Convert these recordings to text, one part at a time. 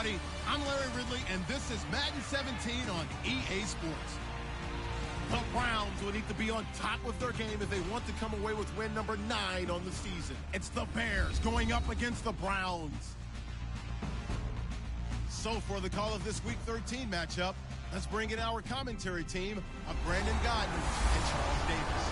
everybody. I'm Larry Ridley, and this is Madden 17 on EA Sports. The Browns will need to be on top of their game if they want to come away with win number 9 on the season. It's the Bears going up against the Browns. So for the call of this Week 13 matchup, let's bring in our commentary team of Brandon Godden and Charles Davis.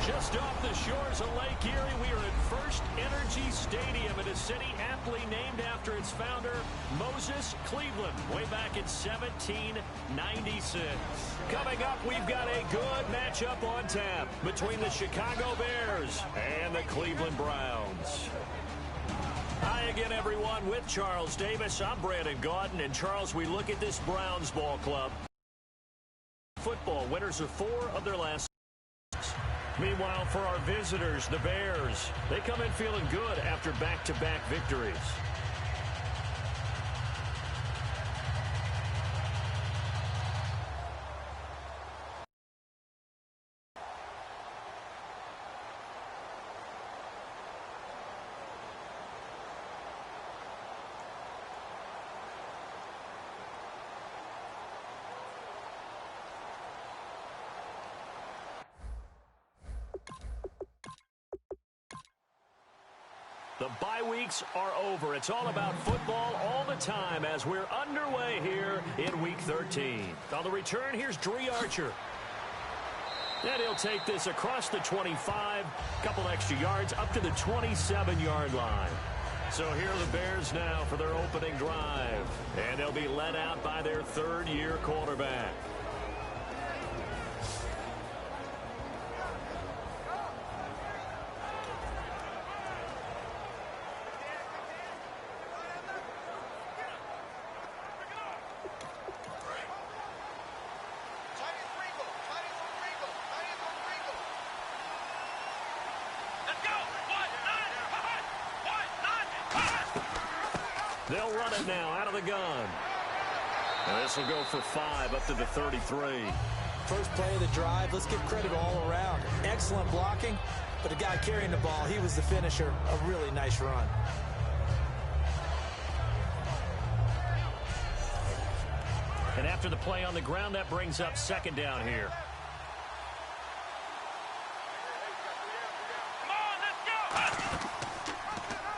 Just off the shores of Lake Erie, we are at First Energy Stadium in a city aptly named after its founder, Moses Cleveland, way back in 1796. Coming up, we've got a good matchup on tap between the Chicago Bears and the Cleveland Browns. Hi again, everyone, with Charles Davis. I'm Brandon Gaudin, and Charles, we look at this Browns ball club. Football winners of 4 of their last 6. Meanwhile, for our visitors, the Bears, they come in feeling good after back-to-back victories. The bye weeks are over. It's all about football all the time as we're underway here in Week 13. On the return, here's Dree Archer. And he'll take this across the 25, couple extra yards up to the 27-yard line. So here are the Bears now for their opening drive. And they'll be led out by their third-year quarterback. They'll run it now out of the gun. And this will go for 5 up to the 33. First play of the drive. Let's give credit all around. Excellent blocking, but the guy carrying the ball, he was the finisher. A really nice run. And after the play on the ground, that brings up second down here.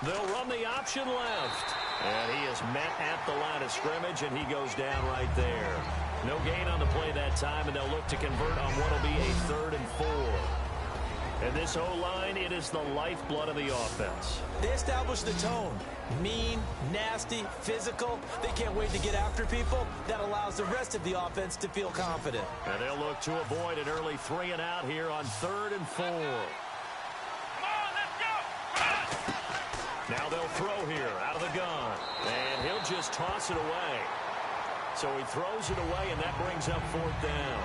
They'll run the option left. And he is met at the line of scrimmage, and he goes down right there. No gain on the play that time, and they'll look to convert on what will be a 3rd and 4. And this O-line, it is the lifeblood of the offense. They established the tone. Mean, nasty, physical. They can't wait to get after people. That allows the rest of the offense to feel confident. And they'll look to avoid an early 3 and out here on 3rd and 4. Now they'll throw here out of the gun. And he'll just toss it away. So he throws it away, and that brings up 4th down.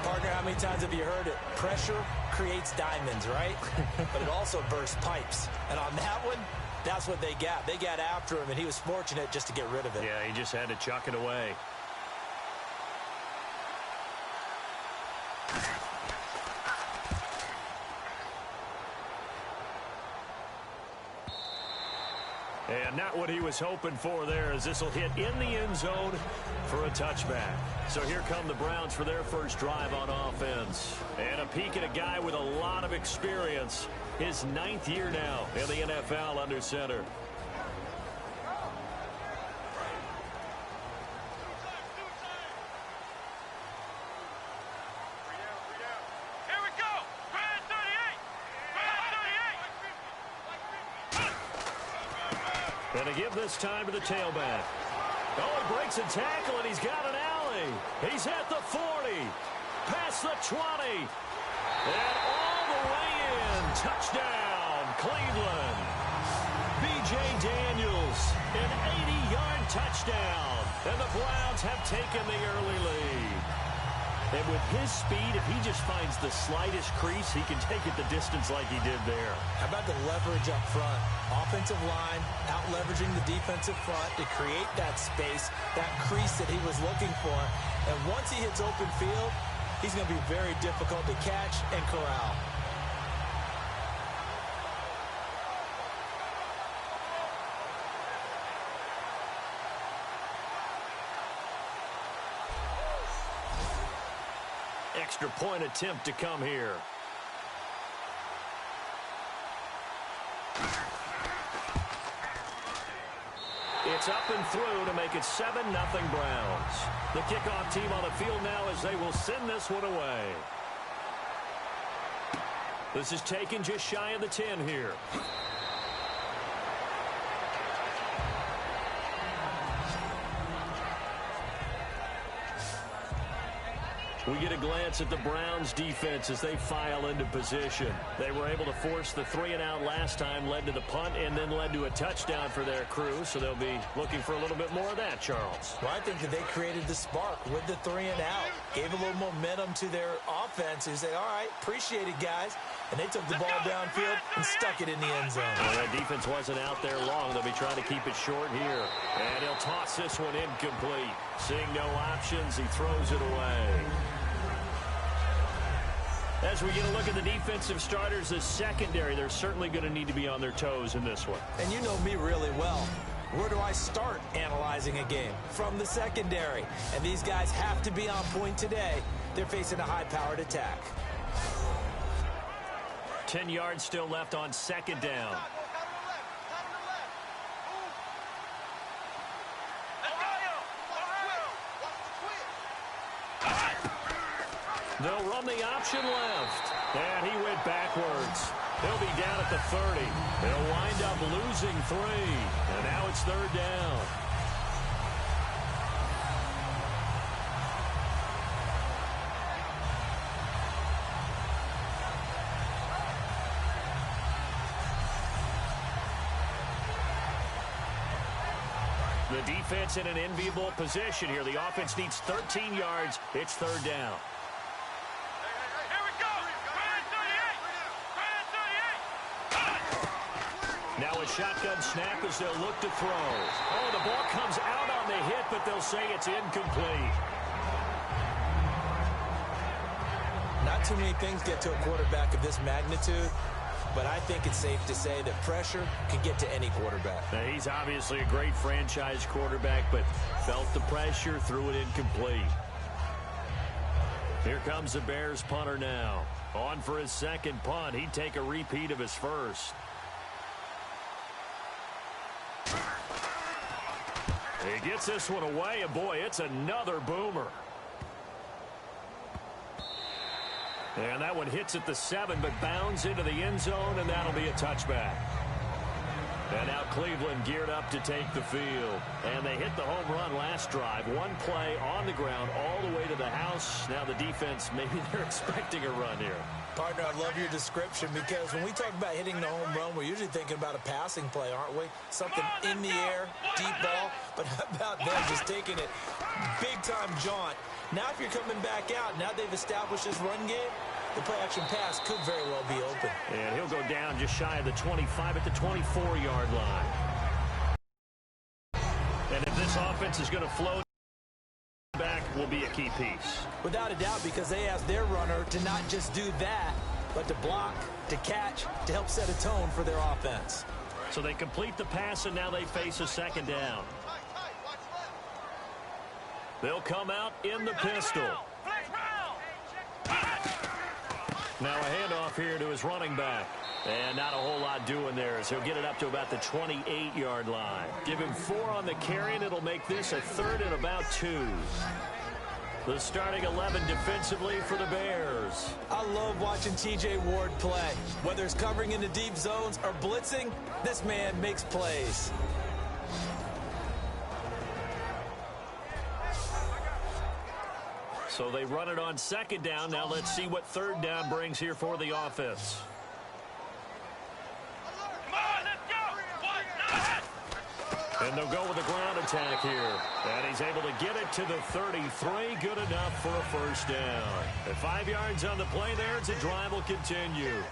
Partner, how many times have you heard it? Pressure creates diamonds, right? But it also bursts pipes. And on that one, that's what they got. They got after him, and he was fortunate just to get rid of it. Yeah, he just had to chuck it away. And not what he was hoping for there, as this will hit in the end zone for a touchback. So here come the Browns for their first drive on offense. And a peek at a guy with a lot of experience. His 9th year now in the NFL under center. And to give this time to the tailback. Oh, he breaks a tackle, and he's got an alley. He's at the 40, past the 20, and all the way in. Touchdown, Cleveland. B.J. Daniels, an 80-yard touchdown. And the Browns have taken the early lead. And with his speed, if he just finds the slightest crease, he can take it the distance like he did there. How about the leverage up front? Offensive line out-leveraging the defensive front to create that space, that crease that he was looking for. And once he hits open field, he's going to be very difficult to catch and corral. extra point attempt to come here. It's up and through to make it 7-0 Browns. The kickoff team on the field now as they will send this one away. This is taken just shy of the 10 here. We get a glance at the Browns defense as they file into position. They were able to force the 3-and-out last time, led to the punt, and then led to a touchdown for their crew. So they'll be looking for a little bit more of that, Charles. Well, I think that they created the spark with the 3-and-out. Gave a little momentum to their offense. Who said, all right, appreciate it, guys. And they took the ball downfield and stuck it in the end zone. Well, that defense wasn't out there long. They'll be trying to keep it short here. And he'll toss this one incomplete. Seeing no options, he throws it away. As we get a look at the defensive starters, the secondary, they're certainly going to need to be on their toes in this one. And you know me really well. Where do I start analyzing a game? From the secondary. And these guys have to be on point today. They're facing a high-powered attack. 10 yards still left on second down. They'll run the option left. And he went backwards. He'll be down at the 30. He'll wind up losing 3. And now it's third down. The defense in an enviable position here. The offense needs 13 yards. It's third down. Now a shotgun snap as they'll look to throw. Oh, the ball comes out on the hit, but they'll say it's incomplete. Not too many things get to a quarterback of this magnitude, but I think it's safe to say that pressure can get to any quarterback. Now, he's obviously a great franchise quarterback, but felt the pressure, threw it incomplete. Here comes the Bears punter now. On for his second punt. He'd take a repeat of his first. He gets this one away, and boy, it's another boomer. And that one hits at the 7, but bounds into the end zone, and that'll be a touchback. And now Cleveland geared up to take the field. And they hit the home run last drive. One play on the ground all the way to the house. Now the defense, maybe they're expecting a run here. Partner, I love your description because when we talk about hitting the home run, we're usually thinking about a passing play, aren't we? Something in the air, deep ball. But how about them just taking it big-time jaunt? Now if you're coming back out, now they've established this run game, the play-action pass could very well be open. And he'll go down just shy of the 25 at the 24-yard line. And if this offense is going to flow, back will be a key piece. Without a doubt, because they asked their runner to not just do that, but to block, to catch, to help set a tone for their offense. So they complete the pass, and now they face a second down. They'll come out in the pistol. Now a handoff here to his running back. And not a whole lot doing there as he'll get it up to about the 28-yard line. Give him 4 on the carry, and it'll make this a third and about 2. The starting 11 defensively for the Bears. I love watching T.J. Ward play. Whether it's covering into deep zones or blitzing, this man makes plays. So they run it on second down. Now let's see what third down brings here for the offense. And they'll go with a ground attack here. And he's able to get it to the 33. Good enough for a first down. At 5 yards on the play there, the drive will continue.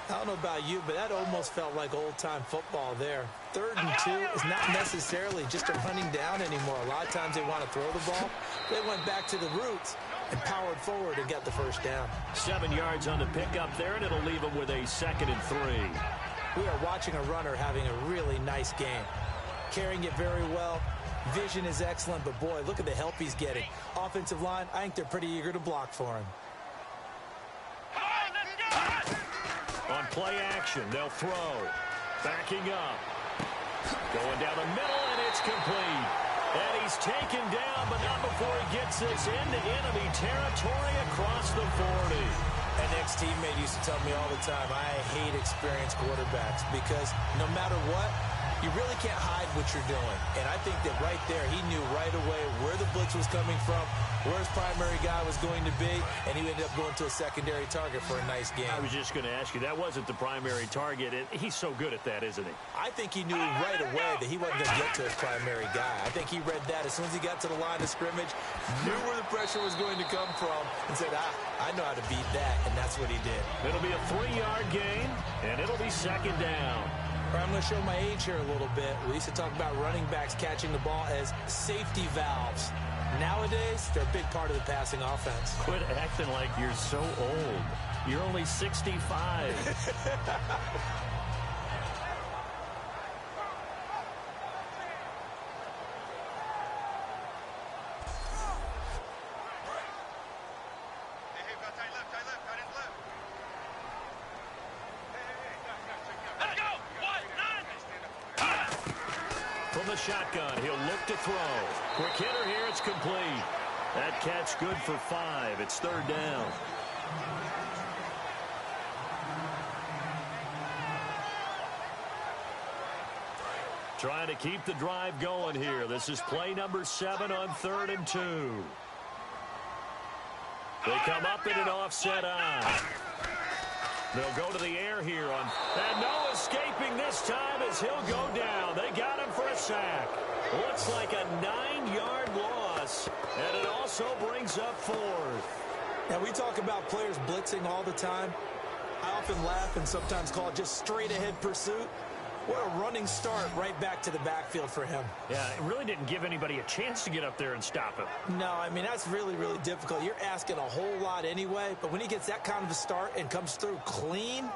I don't know about you, but that almost felt like old-time football there. 3rd and 2 is not necessarily just a running down anymore. A lot of times they want to throw the ball. They went back to the roots and powered forward and got the first down. 7 yards on the pickup there, and it'll leave them with a 2nd and 3. We are watching a runner having a really nice game. Carrying it very well. Vision is excellent, but boy, look at the help he's getting. Offensive line, I think they're pretty eager to block for him. Play action. They'll throw. Backing up. Going down the middle, and it's complete. And he's taken down, but not before he gets this into enemy territory across the 40. An ex-teammate used to tell me all the time, I hate experienced quarterbacks because no matter what, you really can't hide what you're doing. And I think that right there, he knew right away where the blitz was coming from, where his primary guy was going to be, and he ended up going to a secondary target for a nice game. I was just going to ask you, that wasn't the primary target. He's so good at that, isn't he? I think he knew right away that he wasn't going to get to his primary guy. I think he read that as soon as he got to the line of scrimmage, knew where the pressure was going to come from, and said, I know how to beat that, and that's what he did. It'll be a 3-yard gain, and it'll be second down. I'm going to show my age here a little bit. We used to talk about running backs catching the ball as safety valves. Nowadays, they're a big part of the passing offense. Quit acting like you're so old. You're only 65. From the shotgun, he'll look to throw. Quick hitter here, it's complete. That catch good for 5. It's third down. Trying to keep the drive going here. This is play number 7 on 3rd and 2. They come up in an offset eye. They'll go to the air here on, and no escaping this time as he'll go down. They got him for a sack. Looks like a 9-yard loss, and it also brings up 4th. Now, we talk about players blitzing all the time. I often laugh and sometimes call it just straight-ahead pursuit. What a running start right back to the backfield for him. Yeah, it really didn't give anybody a chance to get up there and stop him. No, I mean, that's really, really difficult. You're asking a whole lot anyway, but when he gets that kind of a start and comes through clean,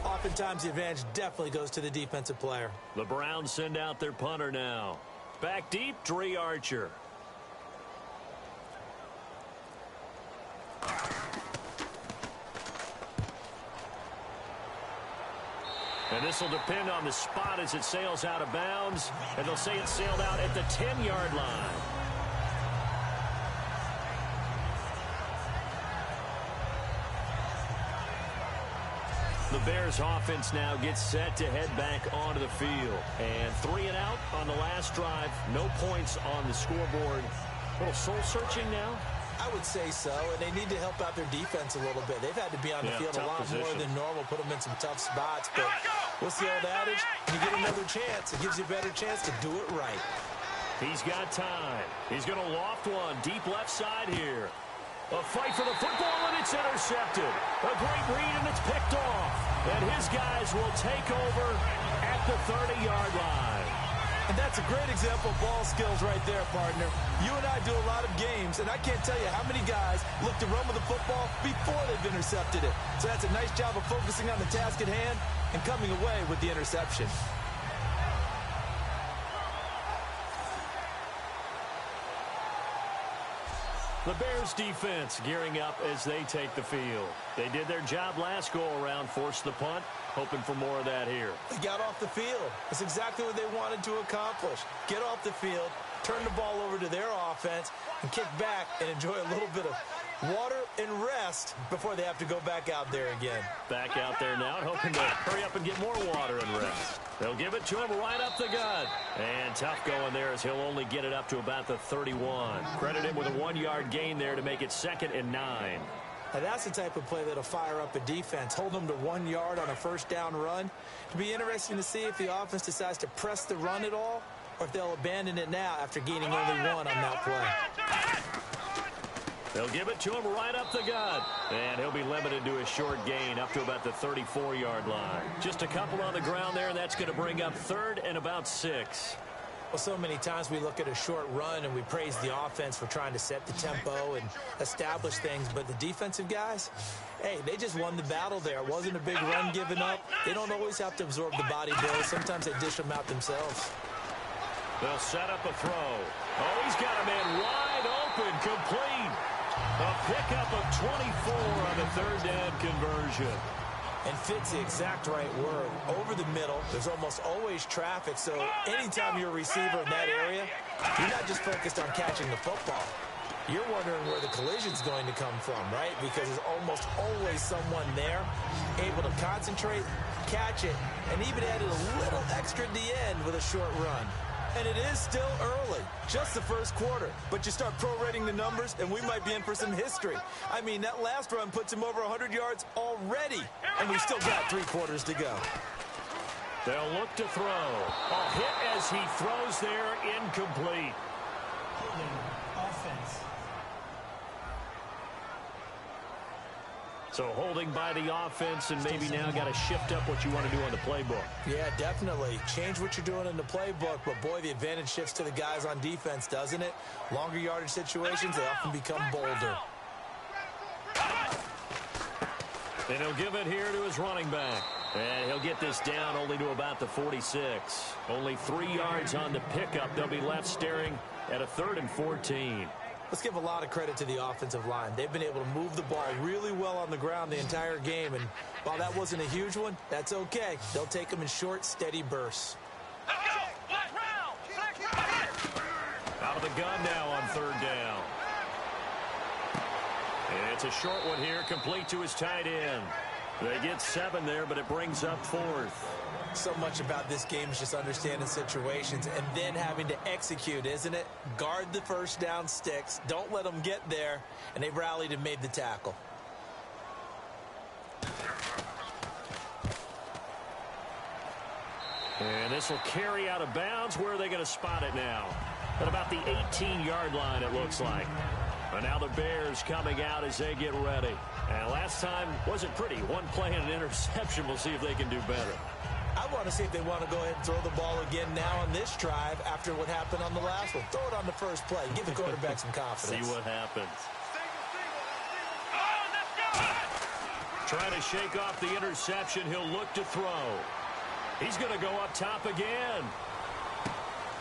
oftentimes the advantage definitely goes to the defensive player. The Browns send out their punter now. Back deep, Dre Archer. And this will depend on the spot as it sails out of bounds. And they'll say it sailed out at the 10-yard line. The Bears offense now gets set to head back onto the field. And 3 and out on the last drive. No points on the scoreboard. A little soul-searching now. I would say so, and they need to help out their defense a little bit. They've had to be on the field a lot more than normal, put them in some tough spots. But what's the old adage? When you get another chance, it gives you a better chance to do it right. He's got time. He's going to loft one deep left side here. A fight for the football, and it's intercepted. A great read, and it's picked off. And his guys will take over at the 30-yard line. And that's a great example of ball skills right there, partner. You and I do a lot of games, and I can't tell you how many guys look to run with the football before they've intercepted it. So that's a nice job of focusing on the task at hand and coming away with the interception. The Bears defense gearing up as they take the field. They did their job last go-around, forced the punt, hoping for more of that here. They got off the field. That's exactly what they wanted to accomplish. Get off the field, turn the ball over to their offense, and kick back and enjoy a little bit of water and rest before they have to go back out there again. Back out there now, hoping to hurry up and get more water and rest. They'll give it to him right up the gut. And tough going there as he'll only get it up to about the 31. Credit him with a 1-yard gain there to make it 2nd and 9. Now that's the type of play that'll fire up a defense. Hold them to 1 yard on a first down run. It'll be interesting to see if the offense decides to press the run at all or if they'll abandon it now after gaining only 1 on that play. They'll give it to him right up the gut. And he'll be limited to a short gain up to about the 34-yard line. Just a couple on the ground there, and that's going to bring up 3rd and about 6. Well, so many times we look at a short run and we praise the offense for trying to set the tempo and establish things. But the defensive guys, hey, they just won the battle there. It wasn't a big run given up. They don't always have to absorb the body blows. Sometimes they dish them out themselves. They'll set up a throw. Oh, he's got a man wide open, complete. A pickup of 24 on the 3rd down conversion. And fit's the exact right word. Over the middle, there's almost always traffic, so anytime you're a receiver in that area, you're not just focused on catching the football. You're wondering where the collision's going to come from, right? Because there's almost always someone there able to concentrate, catch it, and even added a little extra at the end with a short run. And it is still early, just the first quarter. But you start prorating the numbers, and we might be in for some history. I mean, that last run puts him over 100 yards already, and we've still got 3 quarters to go. They'll look to throw. A hit as he throws there, incomplete. Offense. So holding by the offense, and maybe now got to shift up what you want to do on the playbook. Yeah, definitely. Change what you're doing in the playbook, but boy, the advantage shifts to the guys on defense, doesn't it? Longer yardage situations, they often become bolder. And he'll give it here to his running back. And he'll get this down only to about the 46. Only 3 yards on the pickup. They'll be left staring at a 3rd and 14. Let's give a lot of credit to the offensive line. They've been able to move the ball really well on the ground the entire game, and while that wasn't a huge one, that's okay. They'll take them in short, steady bursts. Out of the gun now on 3rd down. And it's a short one here, complete to his tight end. They get 7 there, but it brings up 4th. So much about this game is just understanding situations and then having to execute, isn't it? Guard the first down sticks. Don't let them get there. And they rallied and made the tackle. And this will carry out of bounds. Where are they going to spot it now? At about the 18-yard line, it looks like. And now the Bears coming out as they get ready. And last time wasn't pretty. One play and an interception. We'll see if they can do better. I want to see if they want to go ahead and throw the ball again now on this drive after what happened on the last one. Throw it on the first play. Give the quarterback some confidence. See what happens. Trying to shake off the interception. He'll look to throw. He's going to go up top again.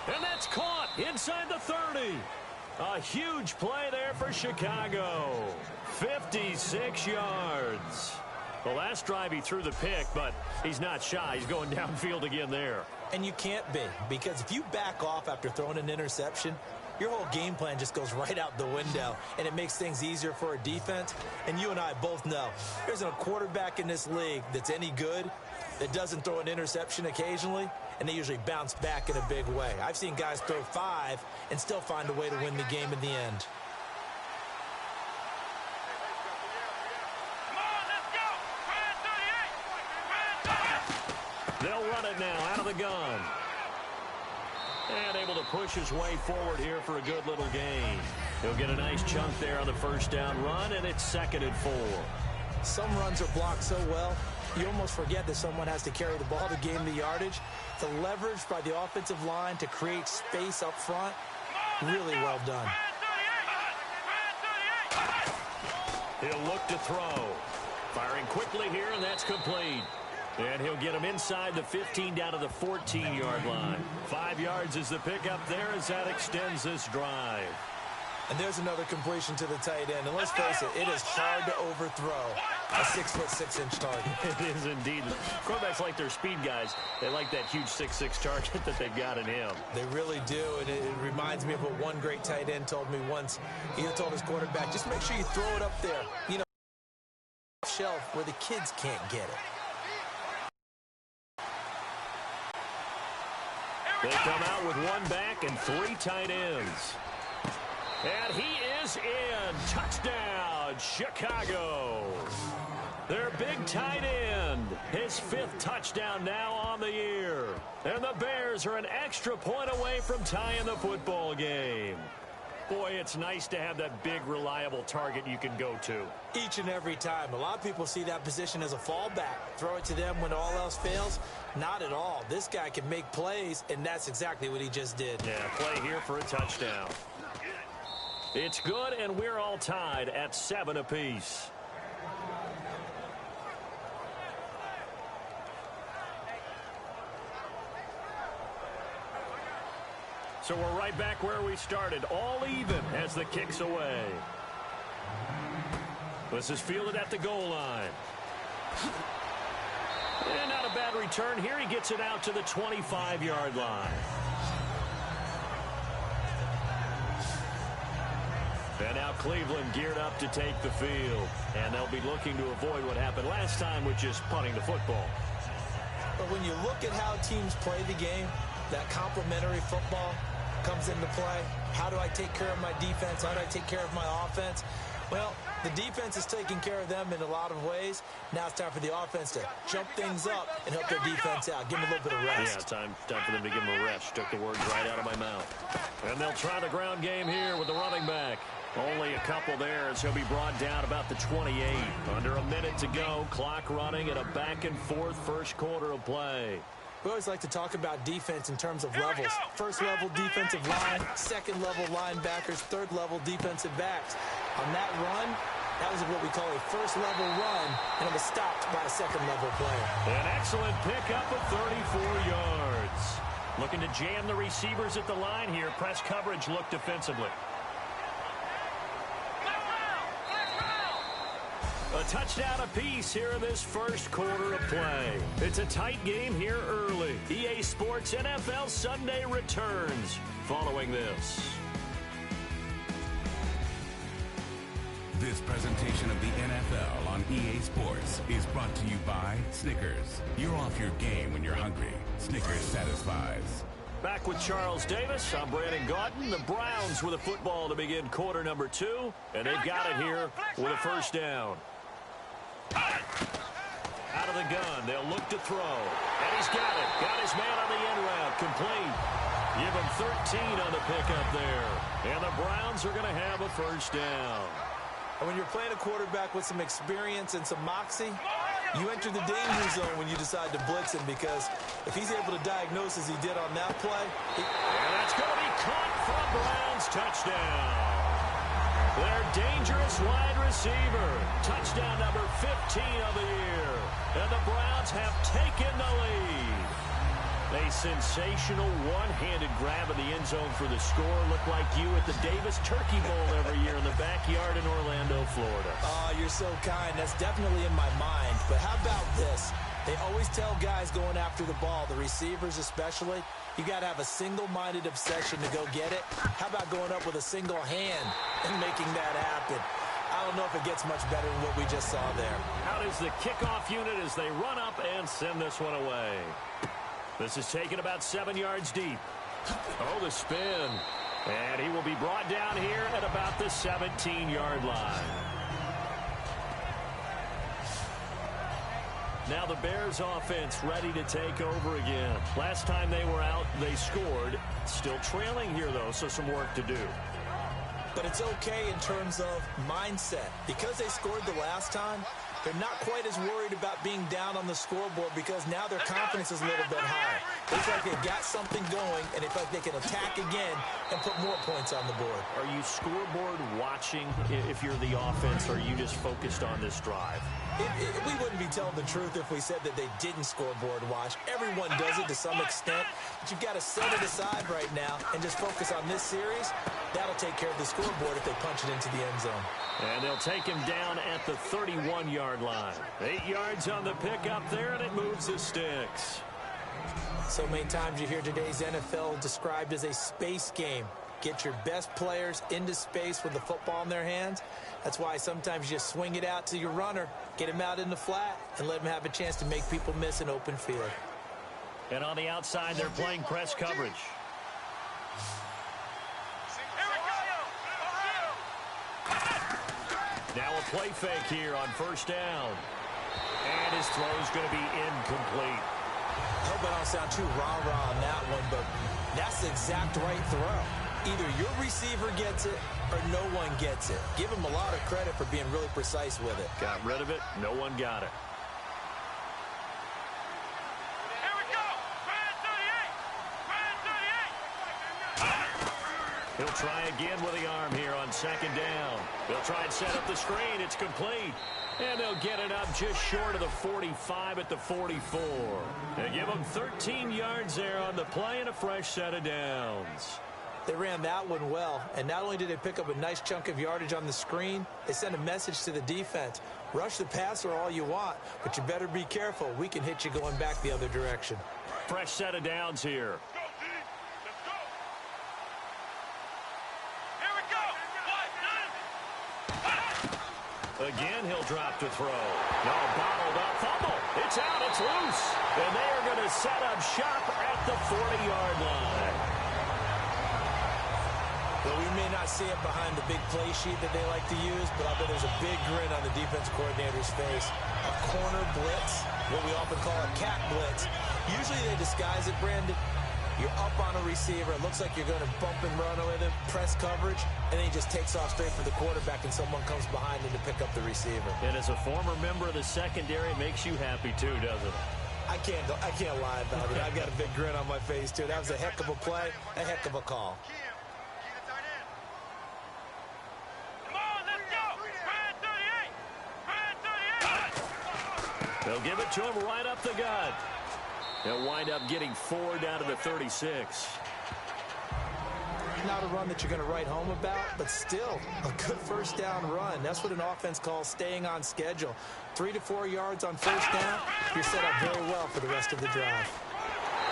And that's caught inside the 30. A huge play there for Chicago. 56 yards. The last drive he threw the pick, but he's not shy. He's going downfield again there. And you can't be, because if you back off after throwing an interception, your whole game plan just goes right out the window, and it makes things easier for a defense. And you and I both know there isn't a quarterback in this league that's any good that doesn't throw an interception occasionally, and they usually bounce back in a big way. I've seen guys throw 5 and still find a way to win the game in the end. They'll run it now out of the gun. And able to push his way forward here for a good little gain. He'll get a nice chunk there on the first down run, and it's 2nd and 4. Some runs are blocked so well, you almost forget that someone has to carry the ball to gain the yardage. The leverage by the offensive line to create space up front, really well done. He'll look to throw. Firing quickly here, and that's complete. And he'll get him inside the 15 down to the 14-yard line. 5 yards is the pickup there as that extends this drive. And there's another completion to the tight end. And let's face it, it is hard to overthrow a 6'6" target. It is indeed. Quarterbacks like their speed guys. They like that huge 6'6" target that they've got in him. They really do. And it reminds me of what one great tight end told me once. He told his quarterback, just make sure you throw it up there, you know, shelf where the kids can't get it. They come out with 1 back and 3 tight ends. And he is in. Touchdown, Chicago. Their big tight end. His 5th touchdown now on the year. And the Bears are an extra point away from tying the football game. Boy, it's nice to have that big, reliable target you can go to. Each and every time. A lot of people see that position as a fallback. Throw it to them when all else fails. Not at all. This guy can make plays, and that's exactly what he just did. Yeah, play here for a touchdown. It's good, and we're all tied at 7 apiece. So we're right back where we started, all even as the kick's away. This is fielded at the goal line. And not a bad return here. He gets it out to the 25-yard line. And now Cleveland geared up to take the field. And they'll be looking to avoid what happened last time with just punting the football. But when you look at how teams play the game, that complementary football comes into play. How do I take care of my defense? How do I take care of my offense? Well, the defense is taking care of them in a lot of ways. Now it's time for the offense to jump things up and help their defense out. Give them a little bit of rest. Yeah, time for them to give them a rest. Took the words right out of my mouth. And they'll try the ground game here with the running back. Only a couple there as he'll be brought down about the 28. Under a minute to go. Clock running at a back-and-forth first quarter of play. We always like to talk about defense in terms of levels. First level defensive line, second level linebackers, third level defensive backs. On that run, that was what we call a first level run, and it was stopped by a second level player. An excellent pickup of 34 yards. Looking to jam the receivers at the line here. Press coverage look defensively. A touchdown apiece here in this first quarter of play. It's a tight game here early. EA Sports NFL Sunday returns following this. This presentation of the NFL on EA Sports is brought to you by Snickers. You're off your game when you're hungry. Snickers satisfies. Back with Charles Davis. I'm Brandon Gaudin. The Browns with a football to begin quarter number 2. And they've got it here with a first down. Out of the gun. They'll look to throw. And he's got it. Got his man on the end route. Complete. Give him 13 on the pickup there. And the Browns are going to have a first down. And when you're playing a quarterback with some experience and some moxie, you enter the danger zone when you decide to blitz him, because if he's able to diagnose as he did on that play. And that's going to be caught for a Browns touchdown. Their dangerous wide receiver. Touchdown number 15 of the year. And the Browns have taken the lead. A sensational one-handed grab in the end zone for the score. Looked like you at the Davis Turkey Bowl every year in the backyard in Orlando, Florida. Oh, you're so kind. That's definitely in my mind. But how about this? They always tell guys going after the ball, the receivers especially, you got to have a single-minded obsession to go get it. How about going up with a single hand and making that happen? I don't know if it gets much better than what we just saw there. Out is the kickoff unit as they run up and send this one away. This is taken about 7 yards deep. Oh, the spin. And he will be brought down here at about the 17-yard line. Now the Bears offense ready to take over again. Last time they were out, they scored. Still trailing here, though, so some work to do. But it's okay in terms of mindset. Because they scored the last time, they're not quite as worried about being down on the scoreboard, because now their confidence is a little bit higher. They feel like they've got something going, and they feel like they can attack again and put more points on the board. Are you scoreboard watching if you're the offense, or are you just focused on this drive? We wouldn't be telling the truth if we said that they didn't scoreboard watch. Everyone does it to some extent, but you've got to set it aside right now and just focus on this series. That'll take care of the scoreboard if they punch it into the end zone. And they'll take him down at the 31-yard line. 8 yards on the pickup there, and it moves the sticks. So many times you hear today's NFL described as a space game. Get your best players into space with the football in their hands. That's why sometimes you just swing it out to your runner, get him out in the flat, and let him have a chance to make people miss an open field. And on the outside, they're playing press coverage. Now a play fake here on first down. And his throw is going to be incomplete. I hope I don't sound too rah-rah on that one, but that's the exact right throw. Either your receiver gets it or no one gets it. Give him a lot of credit for being really precise with it. Got rid of it. No one got it. Here we go. Brand 38. He'll try again with the arm here on second down. They'll try and set up the screen. It's complete. And they'll get it up just short of the 45 at the 44. They give them 13 yards there on the play and a fresh set of downs. They ran that one well, and not only did they pick up a nice chunk of yardage on the screen, they sent a message to the defense. Rush the passer all you want, but you better be careful. We can hit you going back the other direction. Fresh set of downs here. Again, he'll drop to throw. No, bottled up. Fumble. It's out. It's loose. And they are going to set up shop at the 40-yard line. Well, we may not see it behind the big play sheet that they like to use, but I bet there's a big grin on the defense coordinator's face. A corner blitz, what we often call a cat blitz. Usually they disguise it, Brandon. You're up on a receiver. It looks like you're going to bump and run with him, press coverage, and then he just takes off straight for the quarterback, and someone comes behind him to pick up the receiver. And as a former member of the secondary, it makes you happy too, doesn't it? I can't lie about it. I've got a big grin on my face, too. That was a heck of a play, a heck of a call. They'll give it to him right up the gut. They'll wind up getting 4 down to the 36. Not a run that you're going to write home about, but still a good first down run. That's what an offense calls staying on schedule. 3 to 4 yards on first down, you're set up very well for the rest of the drive.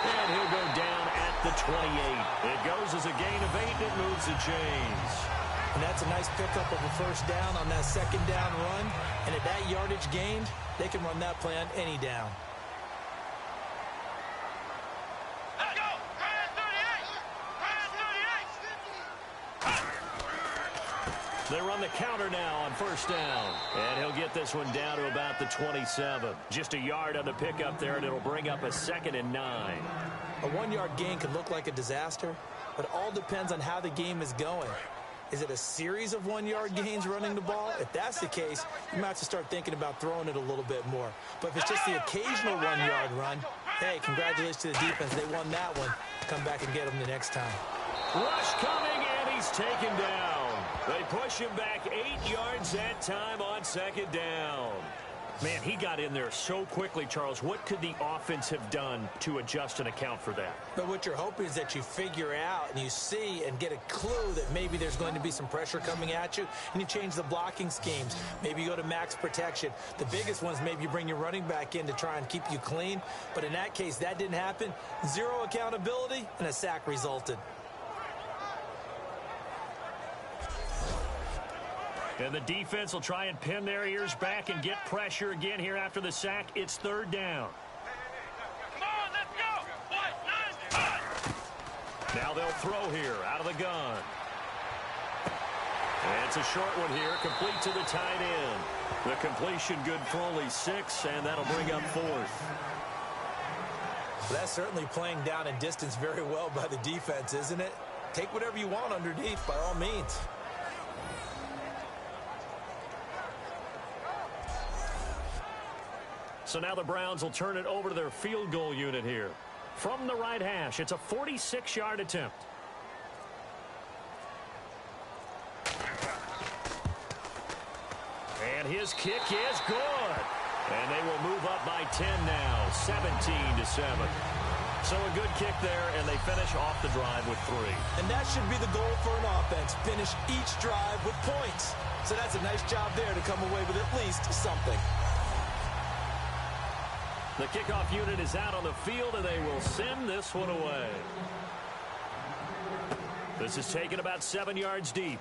And he'll go down at the 28. It goes as a gain of 8, and it moves the chains. And that's a nice pickup of a first down on that second down run. And at that yardage gained, they can run that play on any down. They run the counter now on first down. And he'll get this one down to about the 27. Just a yard on the pickup there, and it'll bring up a 2nd and 9. A 1-yard gain can look like a disaster, but it all depends on how the game is going. Is it a series of 1-yard gains running the ball? If that's the case, you might have to start thinking about throwing it a little bit more. But if it's just the occasional 1-yard run, hey, congratulations to the defense. They won that one. Come back and get them the next time. Rush coming, and he's taken down. They push him back 8 yards that time on 2nd down. Man, he got in there so quickly, Charles. What could the offense have done to adjust and account for that? But what you're hoping is that you figure out and you see and get a clue that maybe there's going to be some pressure coming at you, and you change the blocking schemes. Maybe you go to max protection. The biggest ones, maybe you bring your running back in to try and keep you clean. But in that case, that didn't happen. 0 accountability, and a sack resulted. And the defense will try and pin their ears back and get pressure again here after the sack. It's 3rd down. Come on, let's go. 1, 9, Now they'll throw here out of the gun. And it's a short one here, complete to the tight end. The completion good for only 6, and that'll bring up 4th. Well, that's certainly playing down and distance very well by the defense, isn't it? Take whatever you want underneath, by all means. So now the Browns will turn it over to their field goal unit here. From the right hash, it's a 46-yard attempt. And his kick is good. And they will move up by 10 now, 17-7. So a good kick there, and they finish off the drive with 3. And that should be the goal for an offense, finish each drive with points. So that's a nice job there to come away with at least something. The kickoff unit is out on the field, and they will send this one away. This is taken about 7 yards deep.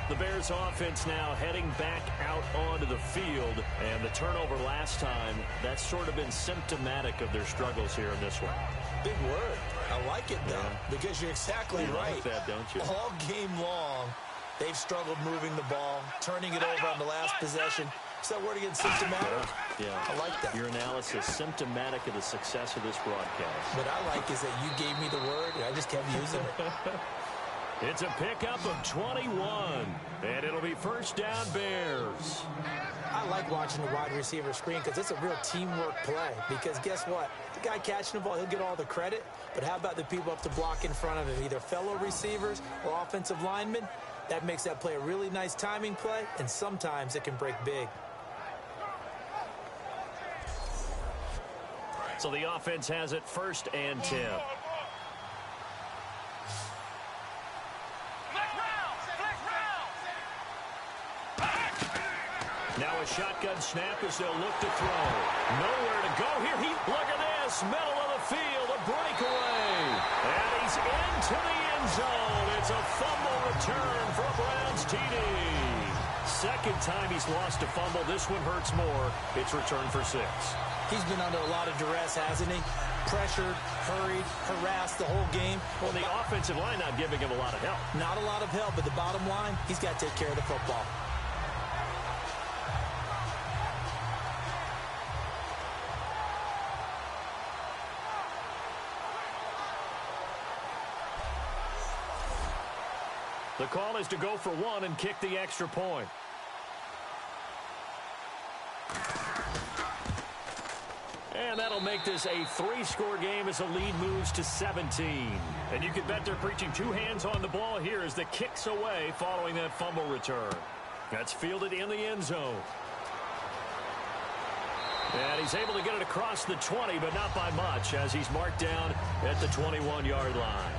The Bears offense now heading back out onto the field, and the turnover last time, that's sort of been symptomatic of their struggles here in this one. Big word. I like it, though, because you're exactly right. Like that, don't you? All game long, they've struggled moving the ball, turning it over on the last possession. Is that word again, symptomatic? Yeah. I like that. Your analysis, symptomatic of the success of this broadcast. What I like is that you gave me the word, and I just kept using it. It's a pickup of 21, and it'll be first down Bears. I like watching the wide receiver screen because it's a real teamwork play. Because guess what? The guy catching the ball, he'll get all the credit. But how about the people up to block in front of him, either fellow receivers or offensive linemen? That makes that play a really nice timing play, and sometimes it can break big. So the offense has it 1st and 10. Now a shotgun snap as they'll look to throw. Nowhere to go here. Look at this. Middle of the field. A breakaway. And he's into the end zone. It's a fumble return for a Browns TD. Second time he's lost a fumble. This one hurts more. It's returned for 6. He's been under a lot of duress, hasn't he? Pressured, hurried, harassed the whole game. Well, the offensive line not giving him a lot of help. Not a lot of help, but the bottom line, he's got to take care of the football. The call is to go for 1 and kick the extra point. And that'll make this a 3-score game as the lead moves to 17. And you can bet they're preaching 2 hands on the ball here as the kick's away following that fumble return. That's fielded in the end zone. And he's able to get it across the 20, but not by much as he's marked down at the 21-yard line.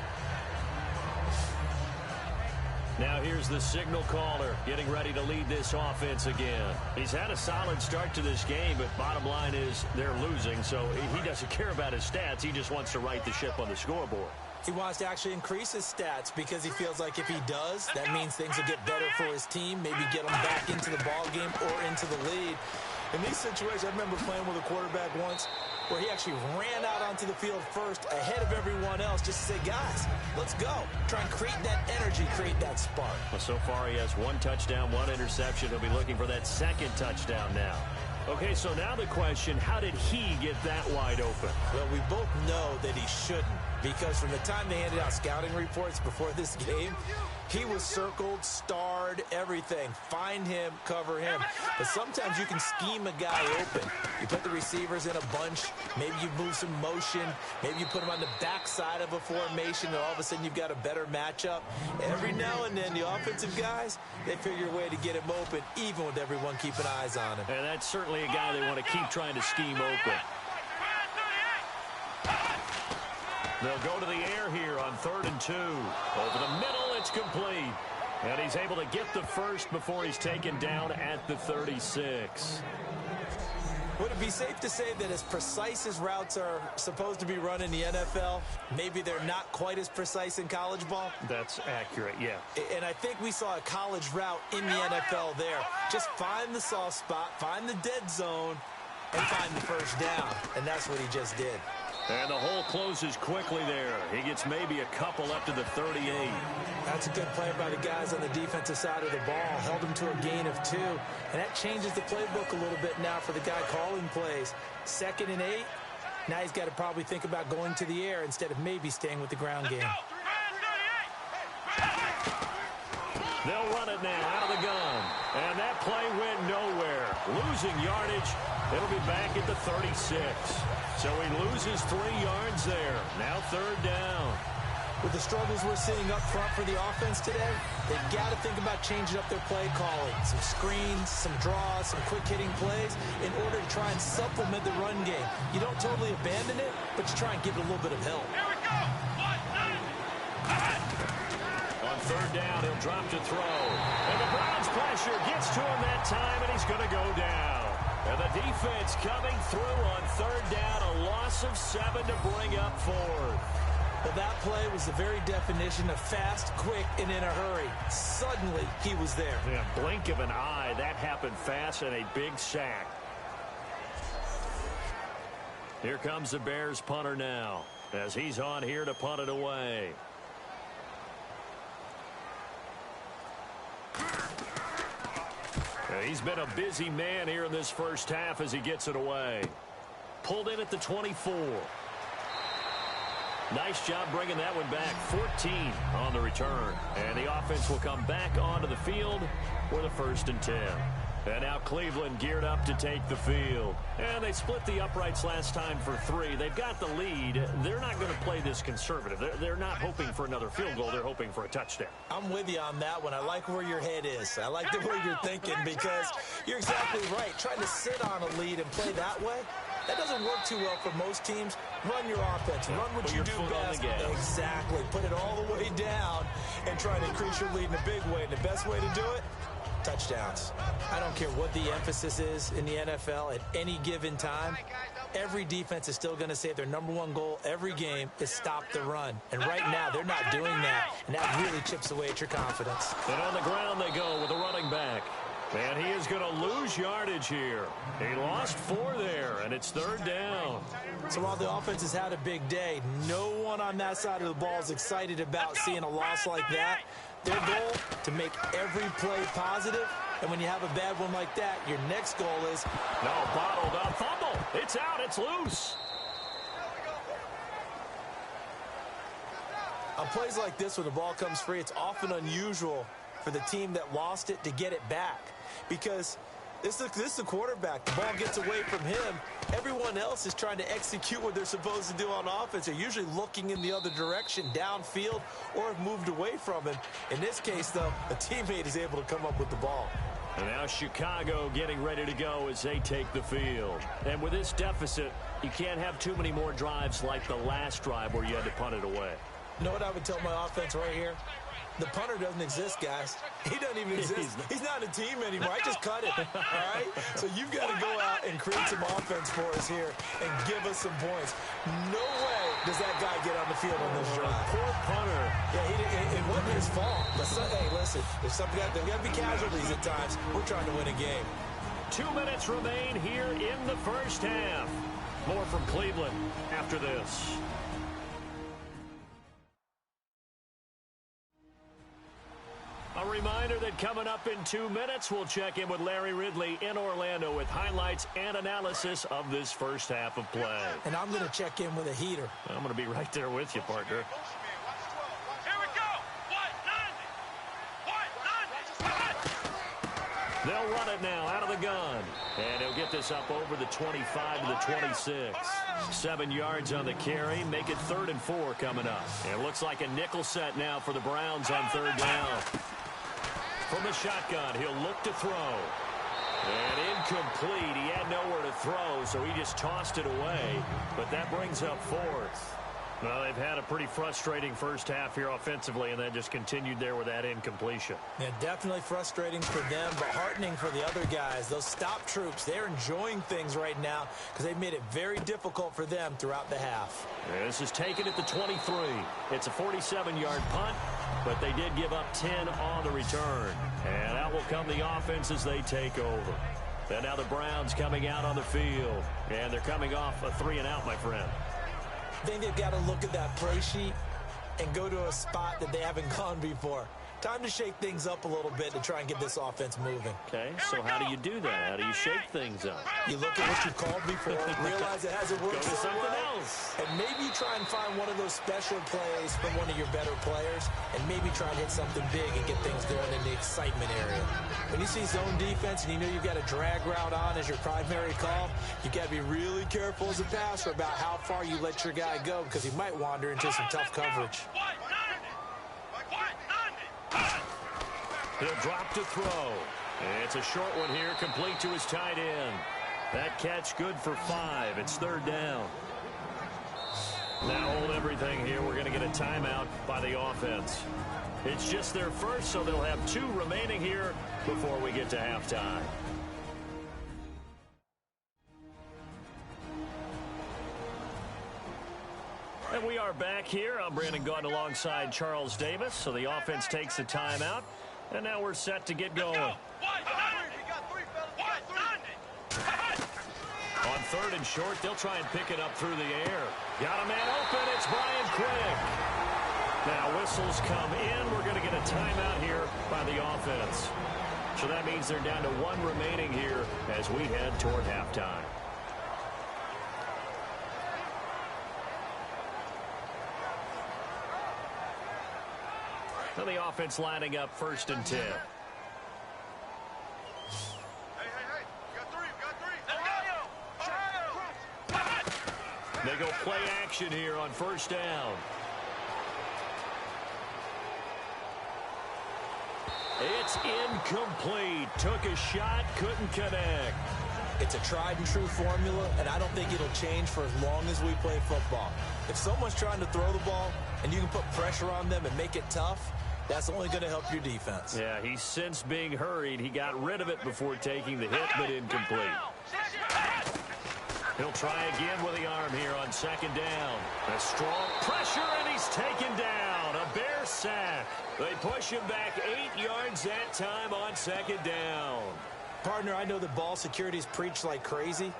Now here's the signal caller getting ready to lead this offense again. He's had a solid start to this game, but bottom line is they're losing, so he doesn't care about his stats. He just wants to right the ship on the scoreboard. He wants to actually increase his stats because he feels like if he does, that means things will get better for his team, maybe get him back into the ball game or into the lead. In these situations, I remember playing with a quarterback once where he actually ran out onto the field first ahead of everyone else just to say, guys, let's go. Try and create that energy, create that spark. Well, so far he has 1 touchdown, 1 interception. He'll be looking for that 2nd touchdown now. Okay, so now the question, how did he get that wide open? Well, we both know that he shouldn't because from the time they handed out scouting reports before this game, he was circled, starred, everything. Find him, cover him. But sometimes you can scheme a guy open. You put the receivers in a bunch. Maybe you move some motion. Maybe you put them on the backside of a formation, and all of a sudden you've got a better matchup. Every now and then, the offensive guys, they figure a way to get him open, even with everyone keeping eyes on him. And that's certainly a guy they want to keep trying to scheme open. They'll go to the air here on 3rd and 2. Over the middle, it's complete. And he's able to get the first before he's taken down at the 36. Would it be safe to say that as precise as routes are supposed to be run in the NFL, maybe they're not quite as precise in college ball? That's accurate, yeah. And I think we saw a college route in the NFL there. Just find the soft spot, find the dead zone, and find the first down. And that's what he just did. And the hole closes quickly there. He gets maybe a couple up to the 38. That's a good play by the guys on the defensive side of the ball. Held him to a gain of 2. And that changes the playbook a little bit now for the guy calling plays. 2nd and 8. Now he's got to probably think about going to the air instead of maybe staying with the ground game. They'll run it now out of the gun. And that play went nowhere. Losing yardage. It'll be back at the 36. So he loses 3 yards there. Now 3rd down. With the struggles we're seeing up front for the offense today, they've got to think about changing up their play calling. Some screens, some draws, some quick-hitting plays in order to try and supplement the run game. You don't totally abandon it, but you try and give it a little bit of help. Here we go. 1, 9. On 3rd down, he'll drop to throw. And the Browns pressure gets to him that time, and he's going to go down. And the defense coming through on 3rd down, a loss of 7 to bring up 4th. Well, that play was the very definition of fast, quick, and in a hurry. Suddenly, he was there. Yeah, blink of an eye. That happened fast and a big sack. Here comes the Bears punter now as he's on here to punt it away. He's been a busy man here in this first half as he gets it away. Pulled in at the 24. Nice job bringing that one back. 14 on the return. And the offense will come back onto the field for the 1st and 10. And now Cleveland geared up to take the field. And they split the uprights last time for 3. They've got the lead. They're not going to play this conservative. They're not hoping for another field goal. They're hoping for a touchdown. I'm with you on that one. I like where your head is. I like the way you're thinking because you're exactly right. Trying to sit on a lead and play that way, That doesn't work too well for most teams. Run your offense. Run what you do best. Exactly. Put it all the way down and try to increase your lead in a big way. And the best way to do it, touchdowns. I don't care what the emphasis is in the NFL at any given time. Every defense is still going to say their number one goal every game is stop the run. And right now, they're not doing that, and that really chips away at your confidence. And on the ground they go with a running back. And he is going to lose yardage here. He lost 4 there, and it's 3rd down. So while the offense has had a big day, no one on that side of the ball is excited about seeing a loss like that. Their goal, to make every play positive. And when you have a bad one like that, your next goal is... No, bottled up. Fumble. It's out. It's loose. On plays like this, when the ball comes free, it's often unusual for the team that lost it to get it back. Because this is the quarterback. The ball gets away from him. Everyone else is trying to execute what they're supposed to do on offense. They're usually looking in the other direction, downfield, or have moved away from him. In this case, though, a teammate is able to come up with the ball. And now Chicago getting ready to go as they take the field. And with this deficit, you can't have too many more drives like the last drive where you had to punt it away. You know what I would tell my offense right here? The punter doesn't exist, guys. He doesn't even exist. He's not a team anymore. I just cut it, all right? So you've got to go out and create some offense for us here and give us some points. No way does that guy get on the field on this drive. Poor punter. Yeah, it wasn't his fault. But hey, listen, there's got to be casualties at times. We're trying to win a game. 2 minutes remain here in the first half. More from Cleveland after this. A reminder that coming up in 2 minutes, we'll check in with Larry Ridley in Orlando with highlights and analysis of this first half of play. And I'm going to check in with a heater. I'm going to be right there with you, partner. Here we go. They'll run it now out of the gun. And he'll get this up over the 25 to the 26. 7 yards on the carry. Make it 3rd and 4 coming up. And it looks like a nickel set now for the Browns on 3rd down. From the shotgun, he'll look to throw. And incomplete. He had nowhere to throw, so he just tossed it away. But that brings up 4th. Well, they've had a pretty frustrating first half here offensively, and then just continued there with that incompletion. Yeah, definitely frustrating for them, but heartening for the other guys. Those stop troops, they're enjoying things right now because they've made it very difficult for them throughout the half. Yeah, this is taken at the 23. It's a 47-yard punt, but they did give up 10 on the return. And out will come the offense as they take over. And now the Browns coming out on the field. And they're coming off a 3-and-out, my friend. I think they've got to look at that play sheet and go to a spot that they haven't gone before. Time to shake things up a little bit to try and get this offense moving. Okay, so how do you do that? How do you shake things up? You look at what you've called before, realize it hasn't worked Go to so something well, else. and maybe try and find one of those special plays from one of your better players, and maybe try and hit something big and get things going in the excitement area. When you see zone defense and you know you've got a drag route on as your primary call, you've got to be really careful as a passer about how far you let your guy go because he might wander into some tough coverage. He'll drop to throw. It's a short one here, complete to his tight end. That catch good for 5. It's 3rd down. Now hold everything here. We're going to get a timeout by the offense. It's just their first, so they'll have 2 remaining here before we get to halftime. And we are back here. I'm Brandon Gaudin alongside Charles Davis. So the offense takes a timeout. And now we're set to get going. On 3rd and short, they'll try and pick it up through the air. Got a man open. It's Brian Quick. Now whistles come in. We're going to get a timeout here by the offense. So that means they're down to 1 remaining here as we head toward halftime. So the offense lining up 1st and 10. Hey, we got 3. They go play action here on 1st down. It's incomplete. Took a shot, couldn't connect. It's a tried-and-true formula, and I don't think it'll change for as long as we play football. If someone's trying to throw the ball and you can put pressure on them and make it tough, that's only going to help your defense. Yeah, he's since being hurried. He got rid of it before taking the hit, but incomplete. He'll try again with the arm here on second down. A strong pressure, and he's taken down. A Bear sack. They push him back 8 yards that time on second down. Partner, I know that ball security is preached like crazy,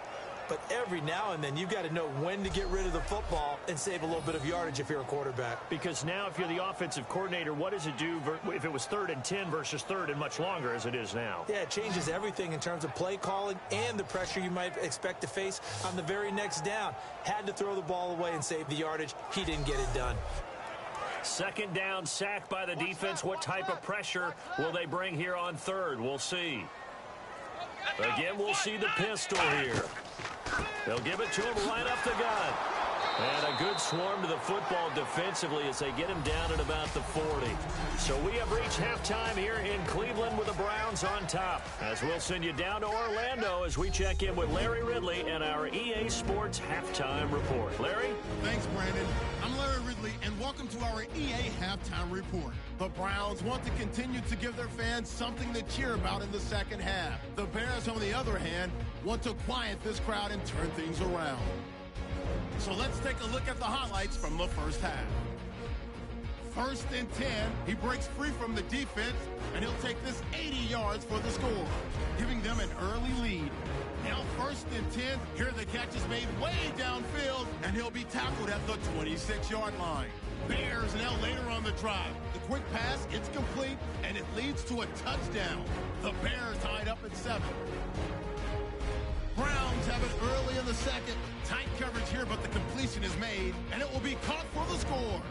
but every now and then you've got to know when to get rid of the football and save a little bit of yardage if you're a quarterback. Because now if you're the offensive coordinator, what does it do if it was 3rd and 10 versus 3rd and much longer as it is now? Yeah, it changes everything in terms of play calling and the pressure you might expect to face on the very next down. Had to throw the ball away and save the yardage. He didn't get it done. Second down, sack by the defense. What type of pressure will they bring here on 3rd? We'll see. Again, we'll see the pistol here. They'll give it to him right up the gut. And a good swarm to the football defensively as they get him down at about the 40. So we have reached halftime here in Cleveland with the Browns on top. As we'll send you down to Orlando as we check in with Larry Ridley and our EA Sports Halftime Report. Larry? Thanks, Brandon. I'm Larry Ridley, and welcome to our EA Halftime Report. The Browns want to continue to give their fans something to cheer about in the second half. The Bears, on the other hand, want to quiet this crowd and turn things around. So let's take a look at the highlights from the first half. 1st and 10, he breaks free from the defense, and he'll take this 80 yards for the score, giving them an early lead. Now 1st and 10, here the catch is made way downfield, and he'll be tackled at the 26-yard line. Bears now later on the drive. The quick pass, it's complete, and it leads to a touchdown. The Bears tied up at 7. Browns have it early in the second. Tight coverage here, but the completion is made, and it will be caught for the score.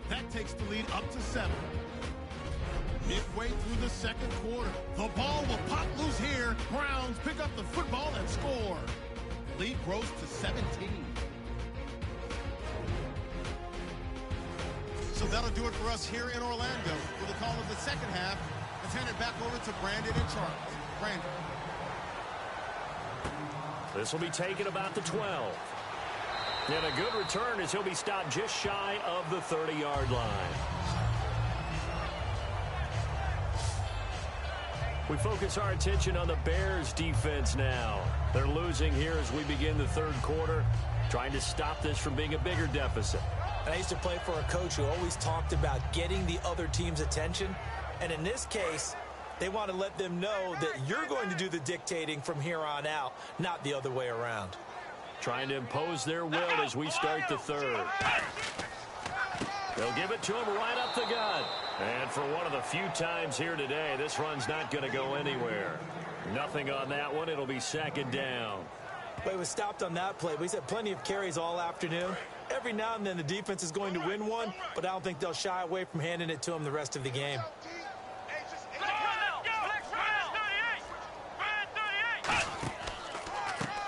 That takes the lead up to 7. Midway through the second quarter, the ball will pop loose here. Browns pick up the football and score. The lead grows to 17. So that'll do it for us here in Orlando. For the call of the second half, let's hand it back over to Brandon and Charles. Brandon. This will be taken about the 12. And a good return as he'll be stopped just shy of the 30-yard line. We focus our attention on the Bears defense now. They're losing here as we begin the third quarter, trying to stop this from being a bigger deficit. I used to play for a coach who always talked about getting the other team's attention. And in this case, they want to let them know that you're going to do the dictating from here on out, not the other way around. Trying to impose their will as we start the third. They'll give it to him right up the gut. And for one of the few times here today, this run's not going to go anywhere. Nothing on that one. It'll be second down. Well, he was stopped on that play, but he's had plenty of carries all afternoon. Every now and then the defense is going to win one, but I don't think they'll shy away from handing it to him the rest of the game.